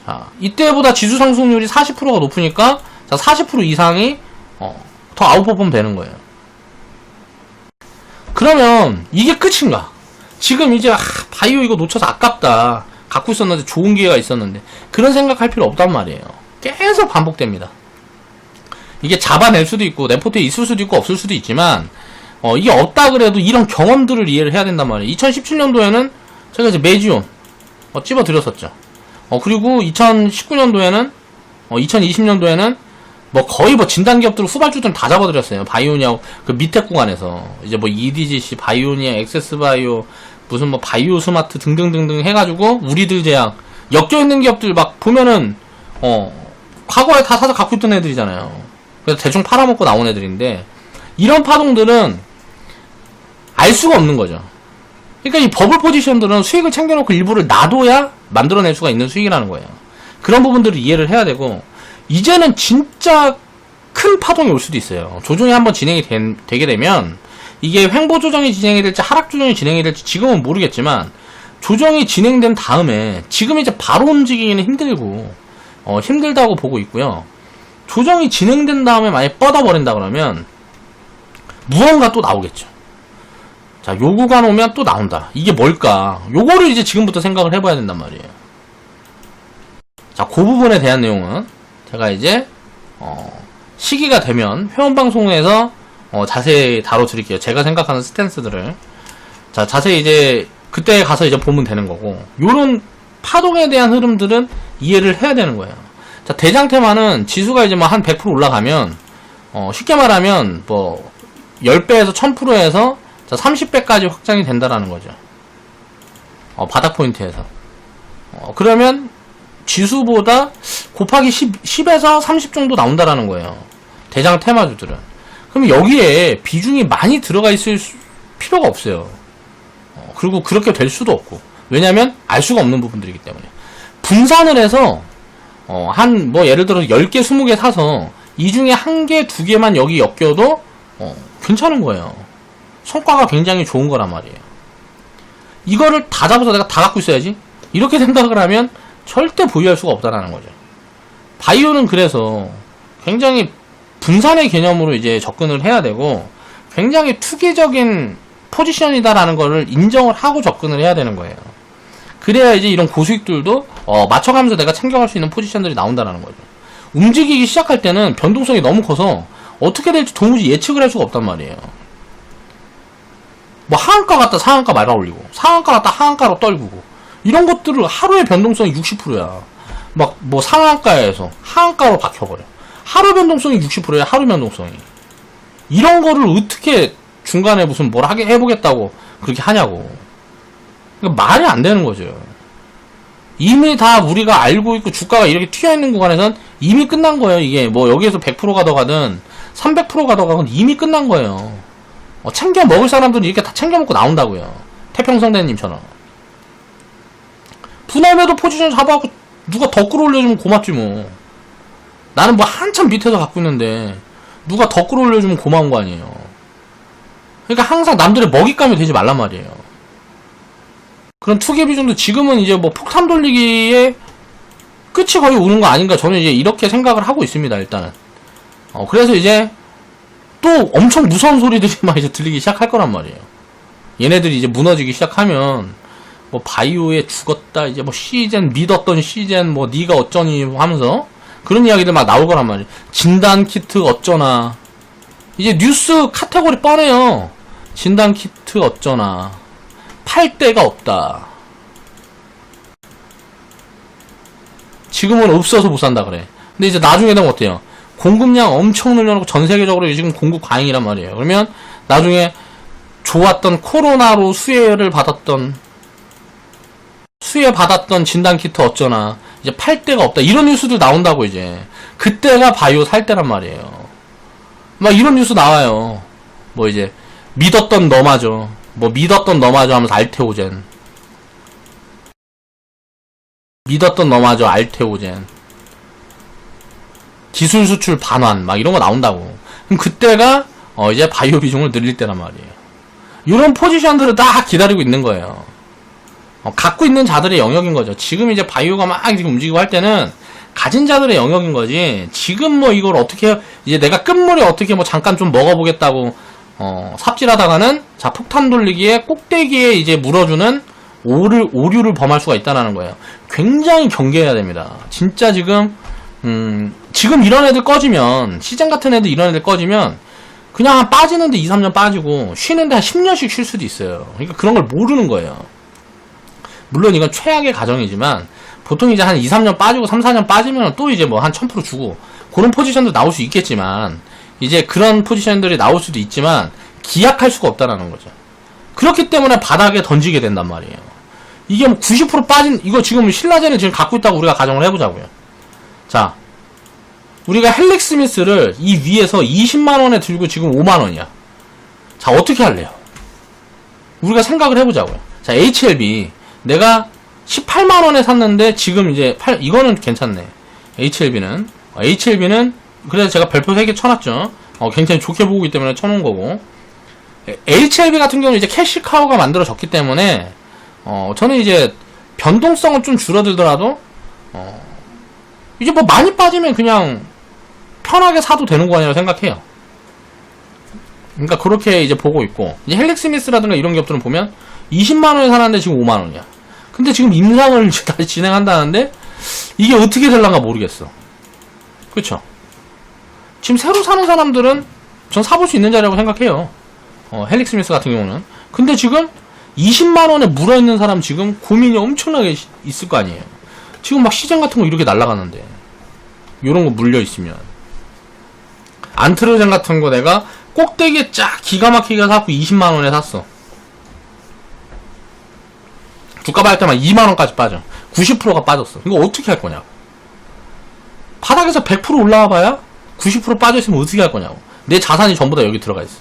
자 이때보다 지수 상승률이 40%가 높으니까 자 40% 이상이 더 아웃퍼폼 되는 거예요. 그러면 이게 끝인가? 지금 이제 바이오 이거 놓쳐서 아깝다. 갖고 있었는데 좋은 기회가 있었는데 그런 생각할 필요 없단 말이에요. 계속 반복됩니다. 이게 잡아낼 수도 있고 내 포트에 있을 수도 있고 없을 수도 있지만 이게 없다 그래도 이런 경험들을 이해를 해야 된단 말이에요. 2017년도에는 제가 이제 메지온 찝어드렸었죠. 그리고 2019년도에는 2020년도에는 뭐 거의 뭐 진단기업들 후발주들은 다 잡아드렸어요. 바이오니아 그 밑에 구간에서 이제 뭐 EDGC, 바이오니아, 액세스바이오 무슨 뭐 바이오 스마트 등등등등 해가지고 우리들 제약 엮여있는 기업들 막 보면은 과거에 다 사서 갖고 있던 애들이잖아요. 그래서 대충 팔아먹고 나온 애들인데 이런 파동들은 알 수가 없는 거죠. 그러니까 이 버블 포지션들은 수익을 챙겨놓고 일부를 놔둬야 만들어낼 수가 있는 수익이라는 거예요. 그런 부분들을 이해를 해야 되고 이제는 진짜 큰 파동이 올 수도 있어요. 조정이 한번 진행이 되게 되면 이게 횡보 조정이 진행이 될지 하락 조정이 진행이 될지 지금은 모르겠지만 조정이 진행된 다음에 지금 이제 바로 움직이기는 힘들고 힘들다고 보고 있고요. 조정이 진행된 다음에 만약에 뻗어버린다 그러면 무언가 또 나오겠죠. 자, 요 구간 오면 또 나온다. 이게 뭘까? 요거를 이제 지금부터 생각을 해봐야 된단 말이에요. 자, 그 부분에 대한 내용은 제가 이제 시기가 되면 회원방송에서 자세히 다뤄드릴게요. 제가 생각하는 스탠스들을. 자, 자세히 이제 그때 가서 이제 보면 되는 거고 요런 파동에 대한 흐름들은 이해를 해야 되는 거예요. 자, 대장 테마는 지수가 이제 뭐 한 100% 올라가면 쉽게 말하면 뭐 10배에서 1000%에서 자 30배까지 확장이 된다라는 거죠. 바닥 포인트에서. 그러면 지수보다 곱하기 10에서 30 정도 나온다라는 거예요. 대장 테마주들은. 그럼 여기에 비중이 많이 들어가 있을 필요가 없어요. 그리고 그렇게 될 수도 없고. 왜냐면 알 수가 없는 부분들이기 때문에. 분산을 해서 한 뭐 예를 들어서 10개 20개 사서 이 중에 1개 2개만 여기 엮여도 괜찮은 거예요. 성과가 굉장히 좋은 거란 말이에요. 이거를 다 잡아서 내가 다 갖고 있어야지. 이렇게 생각을 하면 절대 보유할 수가 없다라는 거죠. 바이오는 그래서 굉장히 분산의 개념으로 이제 접근을 해야 되고 굉장히 투기적인 포지션이다라는 거를 인정을 하고 접근을 해야 되는 거예요. 그래야 이제 이런 고수익들도 맞춰가면서 내가 챙겨갈 수 있는 포지션들이 나온다는 거죠. 움직이기 시작할 때는 변동성이 너무 커서 어떻게 될지 도무지 예측을 할 수가 없단 말이에요. 뭐 하한가 갔다 상한가 말아 올리고 상한가 갔다 하한가로 떨구고 이런 것들을 하루의 변동성이 60%야. 막 뭐 상한가에서 하한가로 박혀버려. 하루 변동성이 60%야. 하루 변동성이. 이런 거를 어떻게 중간에 무슨 뭘 하게 해보겠다고 그렇게 하냐고. 그러니까 말이 안 되는 거죠. 이미 다 우리가 알고 있고 주가가 이렇게 튀어있는 구간에선 이미 끝난 거예요. 이게 뭐 여기에서 100%가 더 가든 300%가 더 가든 이미 끝난 거예요. 챙겨 먹을 사람들은 이렇게 다 챙겨 먹고 나온다고요. 태평성대님처럼. 분할매도 포지션 잡아갖고 누가 더 끌어올려주면 고맙지 뭐. 나는 뭐 한참 밑에서 갖고 있는데 누가 더 끌어올려주면 고마운 거 아니에요. 그러니까 항상 남들의 먹잇감이 되지 말란 말이에요. 그런 투개 비중도 지금은 이제 뭐 폭탄 돌리기에 끝이 거의 오는 거 아닌가, 저는 이제 이렇게 생각을 하고 있습니다, 일단은. 그래서 이제 또 엄청 무서운 소리들이 막 이제 들리기 시작할 거란 말이에요. 얘네들이 이제 무너지기 시작하면 뭐 바이오에 죽었다, 이제 뭐 시젠 믿었던 시젠 뭐 니가 어쩌니 하면서 그런 이야기들 막 나올 거란 말이에요. 진단 키트 어쩌나. 이제 뉴스 카테고리 뻔해요. 진단 키트 어쩌나. 팔 데가 없다. 지금은 없어서 못 산다 그래. 근데 이제 나중에 되면 어때요? 공급량 엄청 늘려놓고 전 세계적으로 지금 공급 과잉이란 말이에요. 그러면 나중에 좋았던 코로나로 수혜받았던 진단 키트 어쩌나. 이제 팔 데가 없다. 이런 뉴스도 나온다고 이제. 그때가 바이오 살 때란 말이에요. 막 이런 뉴스 나와요. 뭐 이제 믿었던 너마저. 뭐 믿었던 너마저 하면서 알테오젠. 믿었던 너마저 알테오젠. 기술 수출 반환 막 이런 거 나온다고. 그럼 그때가 이제 바이오 비중을 늘릴 때란 말이에요. 이런 포지션들을 딱 기다리고 있는 거예요. 갖고 있는 자들의 영역인 거죠. 지금 이제 바이오가 막 지금 움직이고 할 때는 가진 자들의 영역인 거지. 지금 뭐 이걸 어떻게 이제 내가 끝물에 어떻게 뭐 잠깐 좀 먹어보겠다고 삽질하다가는 자 폭탄 돌리기에 꼭대기에 이제 물어주는 오류를 범할 수가 있다는 거예요. 굉장히 경계해야 됩니다. 진짜 지금 이런 애들 꺼지면, 시장 같은 애들 이런 애들 꺼지면 그냥 빠지는데 2, 3년 빠지고 쉬는데 한 10년씩 쉴 수도 있어요. 그러니까 그런 걸 모르는 거예요. 물론 이건 최악의 가정이지만 보통 이제 한 2, 3년 빠지고 3, 4년 빠지면 또 이제 뭐 한 1000% 주고 그런 포지션도 나올 수 있겠지만, 이제 그런 포지션들이 나올 수도 있지만 기약할 수가 없다라는 거죠. 그렇기 때문에 바닥에 던지게 된단 말이에요. 이게 뭐 90% 빠진, 이거 지금 신라젠을 지금 갖고 있다고 우리가 가정을 해보자고요. 자, 우리가 헬릭 스미스를 이 위에서 20만원에 들고 지금 5만원이야. 자, 어떻게 할래요? 우리가 생각을 해보자고요. 자, HLB. 내가 18만원에 샀는데 지금 이제 이거는 괜찮네. HLB는 그래서 제가 별표 3개 쳐놨죠. 굉장히 좋게 보고 있기 때문에 쳐놓은 거고. HLB 같은 경우는 이제 캐시카우가 만들어졌기 때문에 저는 이제 변동성은 좀 줄어들더라도 이제 뭐 많이 빠지면 그냥 편하게 사도 되는 거 아니라고 생각해요. 그러니까 그렇게 이제 보고 있고, 이제 헬릭 스미스라든가 이런 기업들은 보면 20만원에 사는데 지금 5만원이야. 근데 지금 임상을 다시 진행한다는데 이게 어떻게 될란가 모르겠어. 그쵸? 지금 새로 사는 사람들은 전 사볼 수 있는 자리라고 생각해요. 헬릭 스미스 같은 경우는. 근데 지금 20만원에 물어있는 사람 지금 고민이 엄청나게 있을 거 아니에요. 지금 막 시장 같은 거 이렇게 날아가는데 요런 거 물려있으면. 안트로젠 같은 거 내가 꼭대기에 쫙 기가 막히게 사고 20만원에 샀어. 주가 빠질 때만 2만원까지 빠져. 90%가 빠졌어. 이거 어떻게 할 거냐고. 바닥에서 100% 올라와 봐야 90% 빠져있으면 어떻게 할 거냐고. 내 자산이 전부 다 여기 들어가 있어.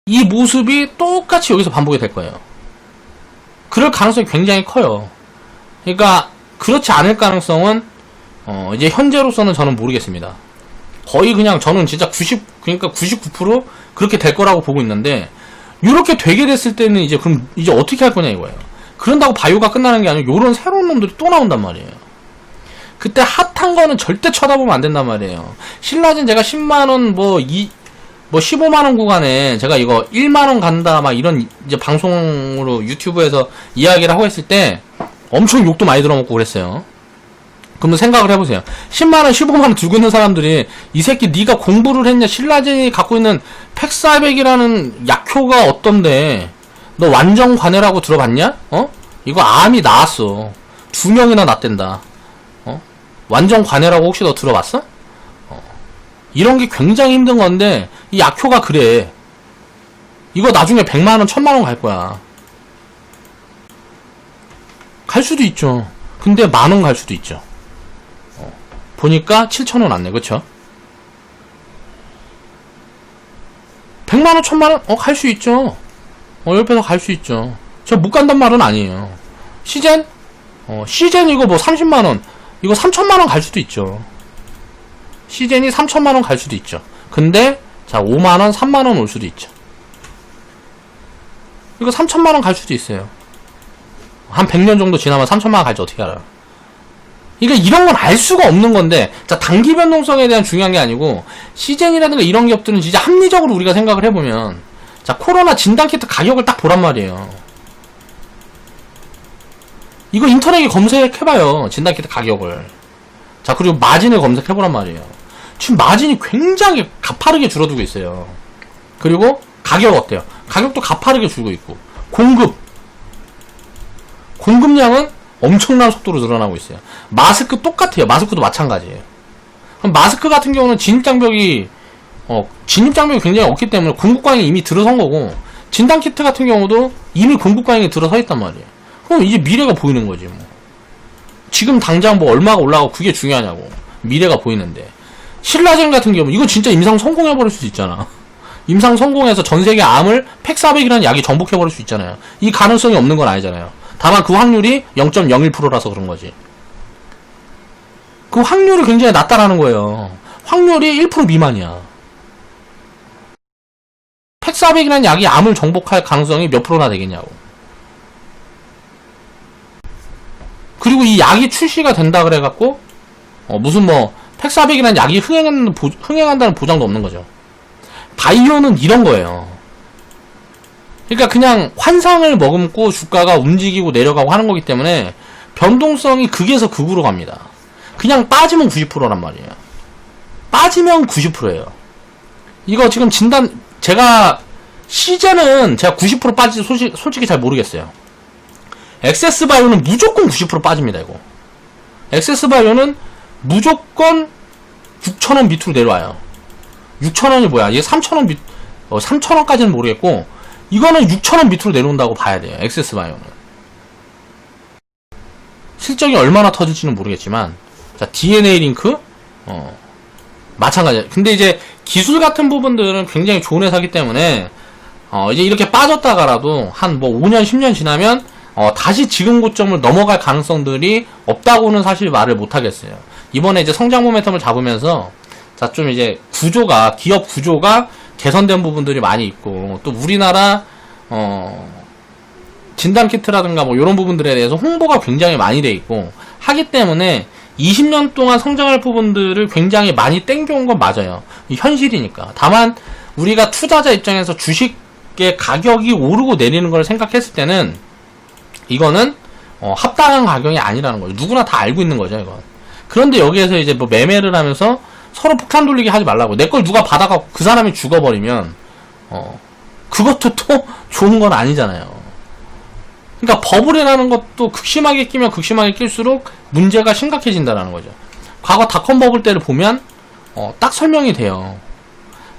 이 모습이 똑같이 여기서 반복이 될 거예요. 그럴 가능성이 굉장히 커요. 그러니까 그렇지 않을 가능성은 이제 현재로서는 저는 모르겠습니다. 거의 그냥 저는 진짜 99% 그렇게 될 거라고 보고 있는데, 이렇게 되게 됐을 때는 이제 그럼 이제 어떻게 할 거냐 이거예요. 그런다고 바이오가 끝나는 게 아니고 요런 새로운 놈들이 또 나온단 말이에요. 그때 핫한 거는 절대 쳐다보면 안 된단 말이에요. 신라젠 제가 10만원 뭐 15만원 구간에 제가 이거 1만원 간다 막 이런 이제 방송으로 유튜브에서 이야기를 하고 있을 때 엄청 욕도 많이 들어먹고 그랬어요. 그러면 생각을 해보세요. 10만원 15만원 들고 있는 사람들이 이 새끼 네가 공부를 했냐, 신라젠이 갖고 있는 팩사백이라는 약효가 어떤데 너 완전 관해라고 들어봤냐? 이거 암이 나왔어. 2명이나 났댄다. 완전 관해라고 혹시 너 들어봤어? 이런 게 굉장히 힘든 건데 이 약효가 그래. 이거 나중에 100만원 1000만원 갈 거야. 갈 수도 있죠. 근데 만원 갈 수도 있죠. 보니까 7,000원 안 내. 그쵸? 100만원 1000만원 갈 수 있죠. 옆에서 갈 수 있죠. 제가 못 간단 말은 아니에요. 시젠? 시젠 이거 뭐 30만원, 이거 3천만원 갈 수도 있죠. 시젠이 3천만원 갈 수도 있죠. 근데, 자, 5만원, 3만원 올 수도 있죠. 이거 3천만원 갈 수도 있어요. 한 100년 정도 지나면 3천만원 갈지 어떻게 알아요? 그러니까 이런 건 알 수가 없는 건데, 자, 단기 변동성에 대한 중요한 게 아니고, 시젠이라든가 이런 기업들은 진짜 합리적으로 우리가 생각을 해보면, 자, 코로나 진단키트 가격을 딱 보란 말이에요. 이거 인터넷에 검색해봐요. 진단키트 가격을. 자, 그리고 마진을 검색해보란 말이에요. 지금 마진이 굉장히 가파르게 줄어들고 있어요. 그리고 가격 어때요? 가격도 가파르게 줄고 있고, 공급량은 엄청난 속도로 늘어나고 있어요. 마스크 똑같아요. 마스크도 마찬가지예요. 그럼 마스크 같은 경우는 진입장벽이 굉장히 없기 때문에 공급광이 이미 들어선 거고, 진단키트 같은 경우도 이미 공급광이 들어서 있단 말이에요. 그럼 이제 미래가 보이는 거지, 뭐. 지금 당장 뭐 얼마가 올라가고 그게 중요하냐고. 미래가 보이는데. 신라젠 같은 경우, 이거 진짜 임상 성공해버릴 수 있잖아. 임상 성공해서 전 세계 암을 팩400이라는 약이 정복해버릴 수 있잖아요. 이 가능성이 없는 건 아니잖아요. 다만 그 확률이 0.01%라서 그런 거지. 그 확률이 굉장히 낮다라는 거예요. 확률이 1% 미만이야. 팩400이라는 약이 암을 정복할 가능성이 몇 프로나 되겠냐고. 그리고 이 약이 출시가 된다 그래갖고 무슨 뭐 팩400이라는 약이 흥행한다는 보장도 없는 거죠. 바이오는 이런 거예요. 그러니까 그냥 환상을 머금고 주가가 움직이고 내려가고 하는 거기 때문에 변동성이 극에서 극으로 갑니다. 그냥 빠지면 90%란 말이에요. 빠지면 90%예요. 이거 지금 제가 시제는 제가 90% 빠질지 솔직히 잘 모르겠어요. 엑세스바이오는 무조건 90% 빠집니다, 이거. 엑세스바이오는 무조건 6,000원 밑으로 내려와요. 6,000원이 뭐야? 이게 3,000원 3,000원까지는 모르겠고, 이거는 6,000원 밑으로 내려온다고 봐야 돼요, 엑세스바이오는. 실적이 얼마나 터질지는 모르겠지만, 자, DNA 링크, 마찬가지야. 근데 이제 기술 같은 부분들은 굉장히 좋은 회사기 때문에, 이제 이렇게 빠졌다가라도 한 뭐 5년, 10년 지나면, 다시 지금 고점을 넘어갈 가능성들이 없다고는 사실 말을 못 하겠어요. 이번에 이제 성장 모멘텀을 잡으면서, 자, 좀 이제 기업 구조가 개선된 부분들이 많이 있고, 또 우리나라, 진단키트라든가 뭐 이런 부분들에 대해서 홍보가 굉장히 많이 돼 있고, 하기 때문에 20년 동안 성장할 부분들을 굉장히 많이 땡겨온 건 맞아요. 이 현실이니까. 다만, 우리가 투자자 입장에서 주식의 가격이 오르고 내리는 걸 생각했을 때는, 이거는, 합당한 가격이 아니라는 거죠. 누구나 다 알고 있는 거죠, 이건. 그런데 여기에서 이제 뭐 매매를 하면서 서로 폭탄 돌리기 하지 말라고. 내 걸 누가 받아가고 그 사람이 죽어버리면, 그것도 또 좋은 건 아니잖아요. 그러니까 버블이라는 것도 극심하게 끼면 극심하게 낄수록 문제가 심각해진다는 거죠. 과거 닷컴 버블 때를 보면, 딱 설명이 돼요.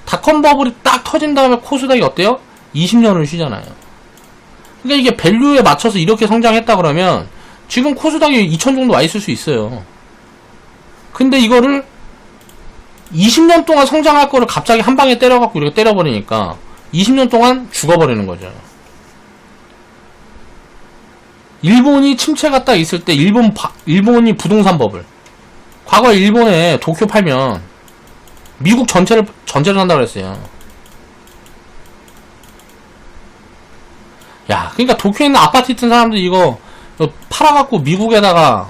닷컴 버블이 딱 터진 다음에 코스닥이 어때요? 20년을 쉬잖아요. 그러니까 이게 밸류에 맞춰서 이렇게 성장했다 그러면 지금 코스닥이 2000 정도 와 있을 수 있어요. 근데 이거를 20년 동안 성장할 거를 갑자기 한 방에 때려갖고 이렇게 때려버리니까 20년 동안 죽어버리는 거죠. 일본이 침체가 딱 있을 때 일본이 부동산 버블. 과거에 일본에 도쿄 팔면 미국 전체를 산다고 그랬어요. 야, 그러니까 도쿄에 있는 아파트 있던 사람들 이거 팔아갖고 미국에다가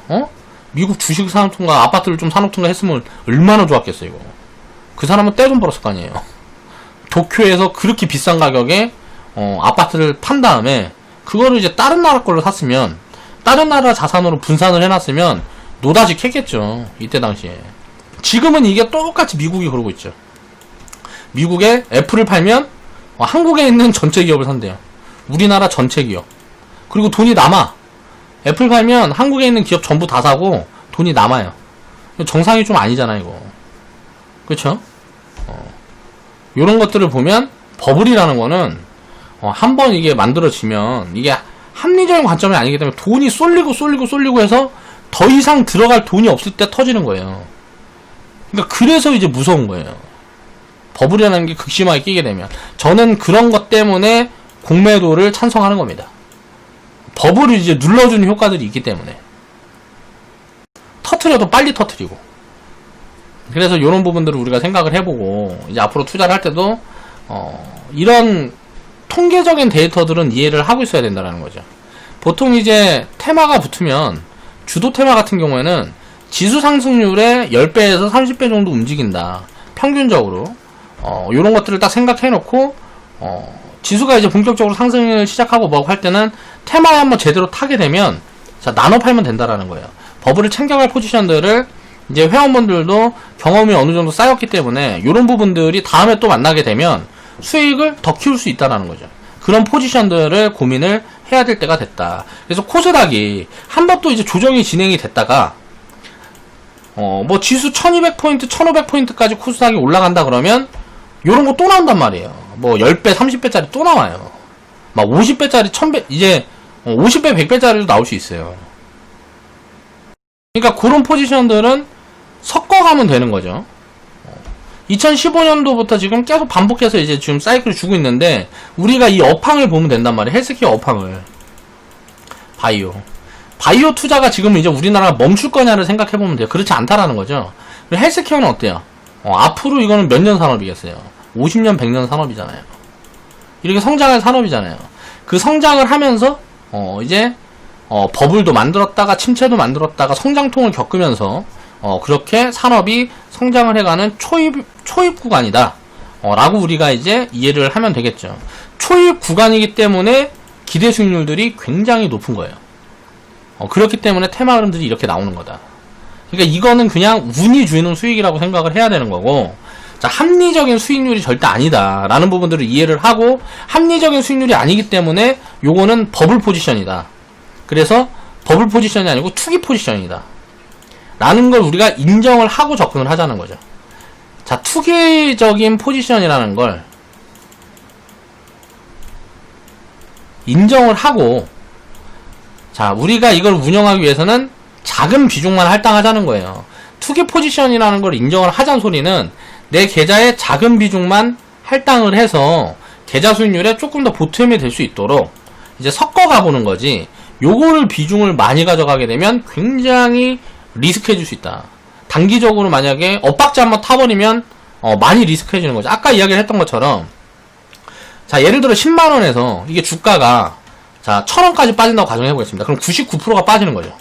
미국 주식 사놓던가 아파트를 좀 사놓던가 했으면 얼마나 좋았겠어 이거. 그 사람은 떼돈 벌었을 거 아니에요. 도쿄에서 그렇게 비싼 가격에 아파트를 판 다음에 그거를 이제 다른 나라 걸로 샀으면, 다른 나라 자산으로 분산을 해놨으면 노다지 캤겠죠, 이때 당시에. 지금은 이게 똑같이 미국이 그러고 있죠. 미국에 애플을 팔면 한국에 있는 전체 기업을 산대요. 우리나라 전체 기업. 그리고 돈이 남아. 애플 팔면 한국에 있는 기업 전부 다 사고 돈이 남아요. 정상이 좀 아니잖아 이거. 그쵸? 요런 것들을 보면 버블이라는 거는 한번 이게 만들어지면 이게 합리적인 관점이 아니기 때문에 돈이 쏠리고 해서 더 이상 들어갈 돈이 없을 때 터지는 거예요. 그러니까 그래서 이제 무서운 거예요. 버블이라는 게 극심하게 끼게 되면. 저는 그런 것 때문에 공매도를 찬성하는 겁니다. 버블을 이제 눌러주는 효과들이 있기 때문에 터트려도 빨리 터트리고. 그래서 이런 부분들을 우리가 생각을 해보고 이제 앞으로 투자를 할 때도 이런 통계적인 데이터들은 이해를 하고 있어야 된다는 거죠. 보통 이제 테마가 붙으면 주도 테마 같은 경우에는 지수 상승률의 10배에서 30배 정도 움직인다. 평균적으로. 요런 것들을 딱 생각해 놓고, 지수가 이제 본격적으로 상승을 시작하고 뭐하고 할 때는 테마에 한번 제대로 타게 되면, 자, 나눠 팔면 된다라는 거예요. 버블을 챙겨갈 포지션들을 이제 회원분들도 경험이 어느 정도 쌓였기 때문에 요런 부분들이 다음에 또 만나게 되면 수익을 더 키울 수 있다라는 거죠. 그런 포지션들을 고민을 해야 될 때가 됐다. 그래서 코스닥이 한 번 또 이제 조정이 진행이 됐다가 뭐 지수 1200포인트, 1500포인트까지 코스닥이 올라간다 그러면 요런 거 또 나온단 말이에요. 뭐 10배, 30배짜리 또 나와요. 막 50배짜리, 1000배, 이제 50배, 100배짜리도 나올 수 있어요. 그러니까 그런 포지션들은 섞어가면 되는 거죠. 2015년도부터 지금 계속 반복해서 이제 지금 사이클을 주고 있는데, 우리가 이 업황을 보면 된단 말이에요. 헬스케어 업황을. 바이오 투자가 지금 이제 우리나라가 멈출 거냐를 생각해보면 돼요. 그렇지 않다라는 거죠. 그리고 헬스케어는 어때요? 앞으로 이거는 몇 년 산업이겠어요? 50년, 100년 산업이잖아요. 이렇게 성장할 산업이잖아요. 그 성장을 하면서, 이제, 버블도 만들었다가, 침체도 만들었다가, 성장통을 겪으면서, 그렇게 산업이 성장을 해가는 초입 구간이다. 라고 우리가 이제 이해를 하면 되겠죠. 초입 구간이기 때문에 기대 수익률들이 굉장히 높은 거예요. 그렇기 때문에 테마 흐름들이 이렇게 나오는 거다. 그러니까 이거는 그냥 운이 주는 수익이라고 생각을 해야 되는 거고, 자, 합리적인 수익률이 절대 아니다. 라는 부분들을 이해를 하고, 합리적인 수익률이 아니기 때문에 요거는 버블 포지션이다. 그래서 버블 포지션이 아니고 투기 포지션이다. 라는 걸 우리가 인정을 하고 접근을 하자는 거죠. 자, 투기적인 포지션이라는 걸 인정을 하고, 자, 우리가 이걸 운영하기 위해서는 작은 비중만 할당하자는 거예요. 투기 포지션이라는 걸 인정을 하자는 소리는 내 계좌에 작은 비중만 할당을 해서 계좌 수익률에 조금 더 보탬이 될 수 있도록 이제 섞어가 보는 거지, 요거를 비중을 많이 가져가게 되면 굉장히 리스크해질 수 있다. 단기적으로 만약에 엇박자 한번 타버리면 많이 리스크해지는 거죠. 아까 이야기를 했던 것처럼, 자, 예를 들어 10만원에서 이게 주가가 자 1000원까지 빠진다고 가정해보겠습니다. 그럼 99%가 빠지는 거죠.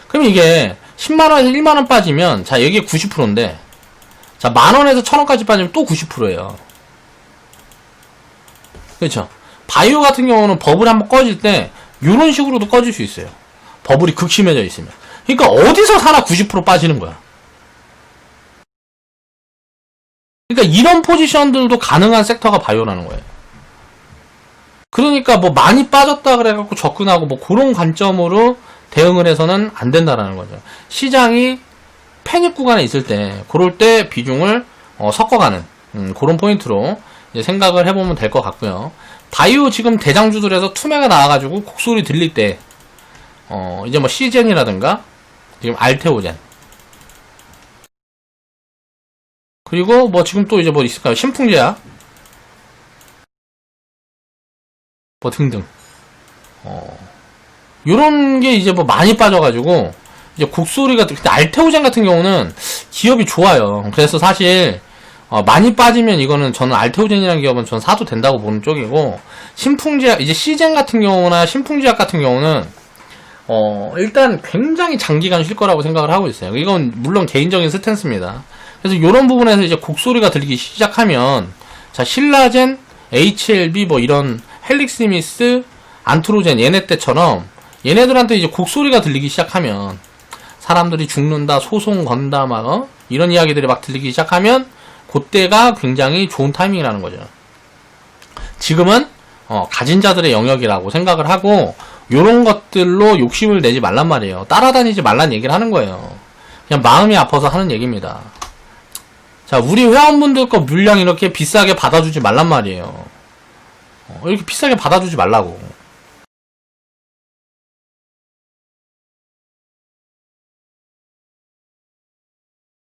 그럼 이게 10만원에서 1만원 빠지면, 자, 여기에 90%인데, 자, 만원에서 1000원까지 빠지면 또 90%예요. 그렇죠? 바이오 같은 경우는 버블이 한번 꺼질 때 이런 식으로도 꺼질 수 있어요. 버블이 극심해져 있으면. 그러니까 어디서 사나 90% 빠지는 거야. 그러니까 이런 포지션들도 가능한 섹터가 바이오라는 거예요. 그러니까 뭐 많이 빠졌다 그래갖고 접근하고 뭐 그런 관점으로 대응을 해서는 안 된다라는 거죠. 시장이 패닉 구간에 있을 때, 그럴 때 비중을 섞어가는 그런 포인트로 이제 생각을 해보면 될 것 같고요. 바이오 지금 대장주들에서 투매가 나와가지고 곡소리 들릴 때, 이제 뭐 시젠이라든가 지금 알테오젠, 그리고 뭐 지금 또 이제 뭐 있을까요? 신풍제약 뭐 등등, 요런 게 이제 뭐 많이 빠져가지고 이제 곡소리가, 근데 알테오젠 같은 경우는 기업이 좋아요. 그래서 사실 많이 빠지면 이거는 저는 알테오젠이라는 기업은 전 사도 된다고 보는 쪽이고, 신풍제약, 이제 시젠 같은 경우나 신풍제약 같은 경우는 일단 굉장히 장기간 쉴 거라고 생각을 하고 있어요. 이건 물론 개인적인 스탠스입니다. 그래서 이런 부분에서 이제 곡소리가 들리기 시작하면, 자, 신라젠, HLB 뭐 이런 헬릭스미스, 안트로젠 얘네 때처럼 얘네들한테 이제 곡소리가 들리기 시작하면, 사람들이 죽는다, 소송 건다, 막 이런 이야기들이 막 들리기 시작하면 그때가 굉장히 좋은 타이밍이라는 거죠. 지금은 가진 자들의 영역이라고 생각을 하고 요런 것들로 욕심을 내지 말란 말이에요. 따라다니지 말란 얘기를 하는 거예요. 그냥 마음이 아파서 하는 얘기입니다. 자, 우리 회원분들 거 물량 이렇게 비싸게 받아주지 말란 말이에요. 이렇게 비싸게 받아주지 말라고.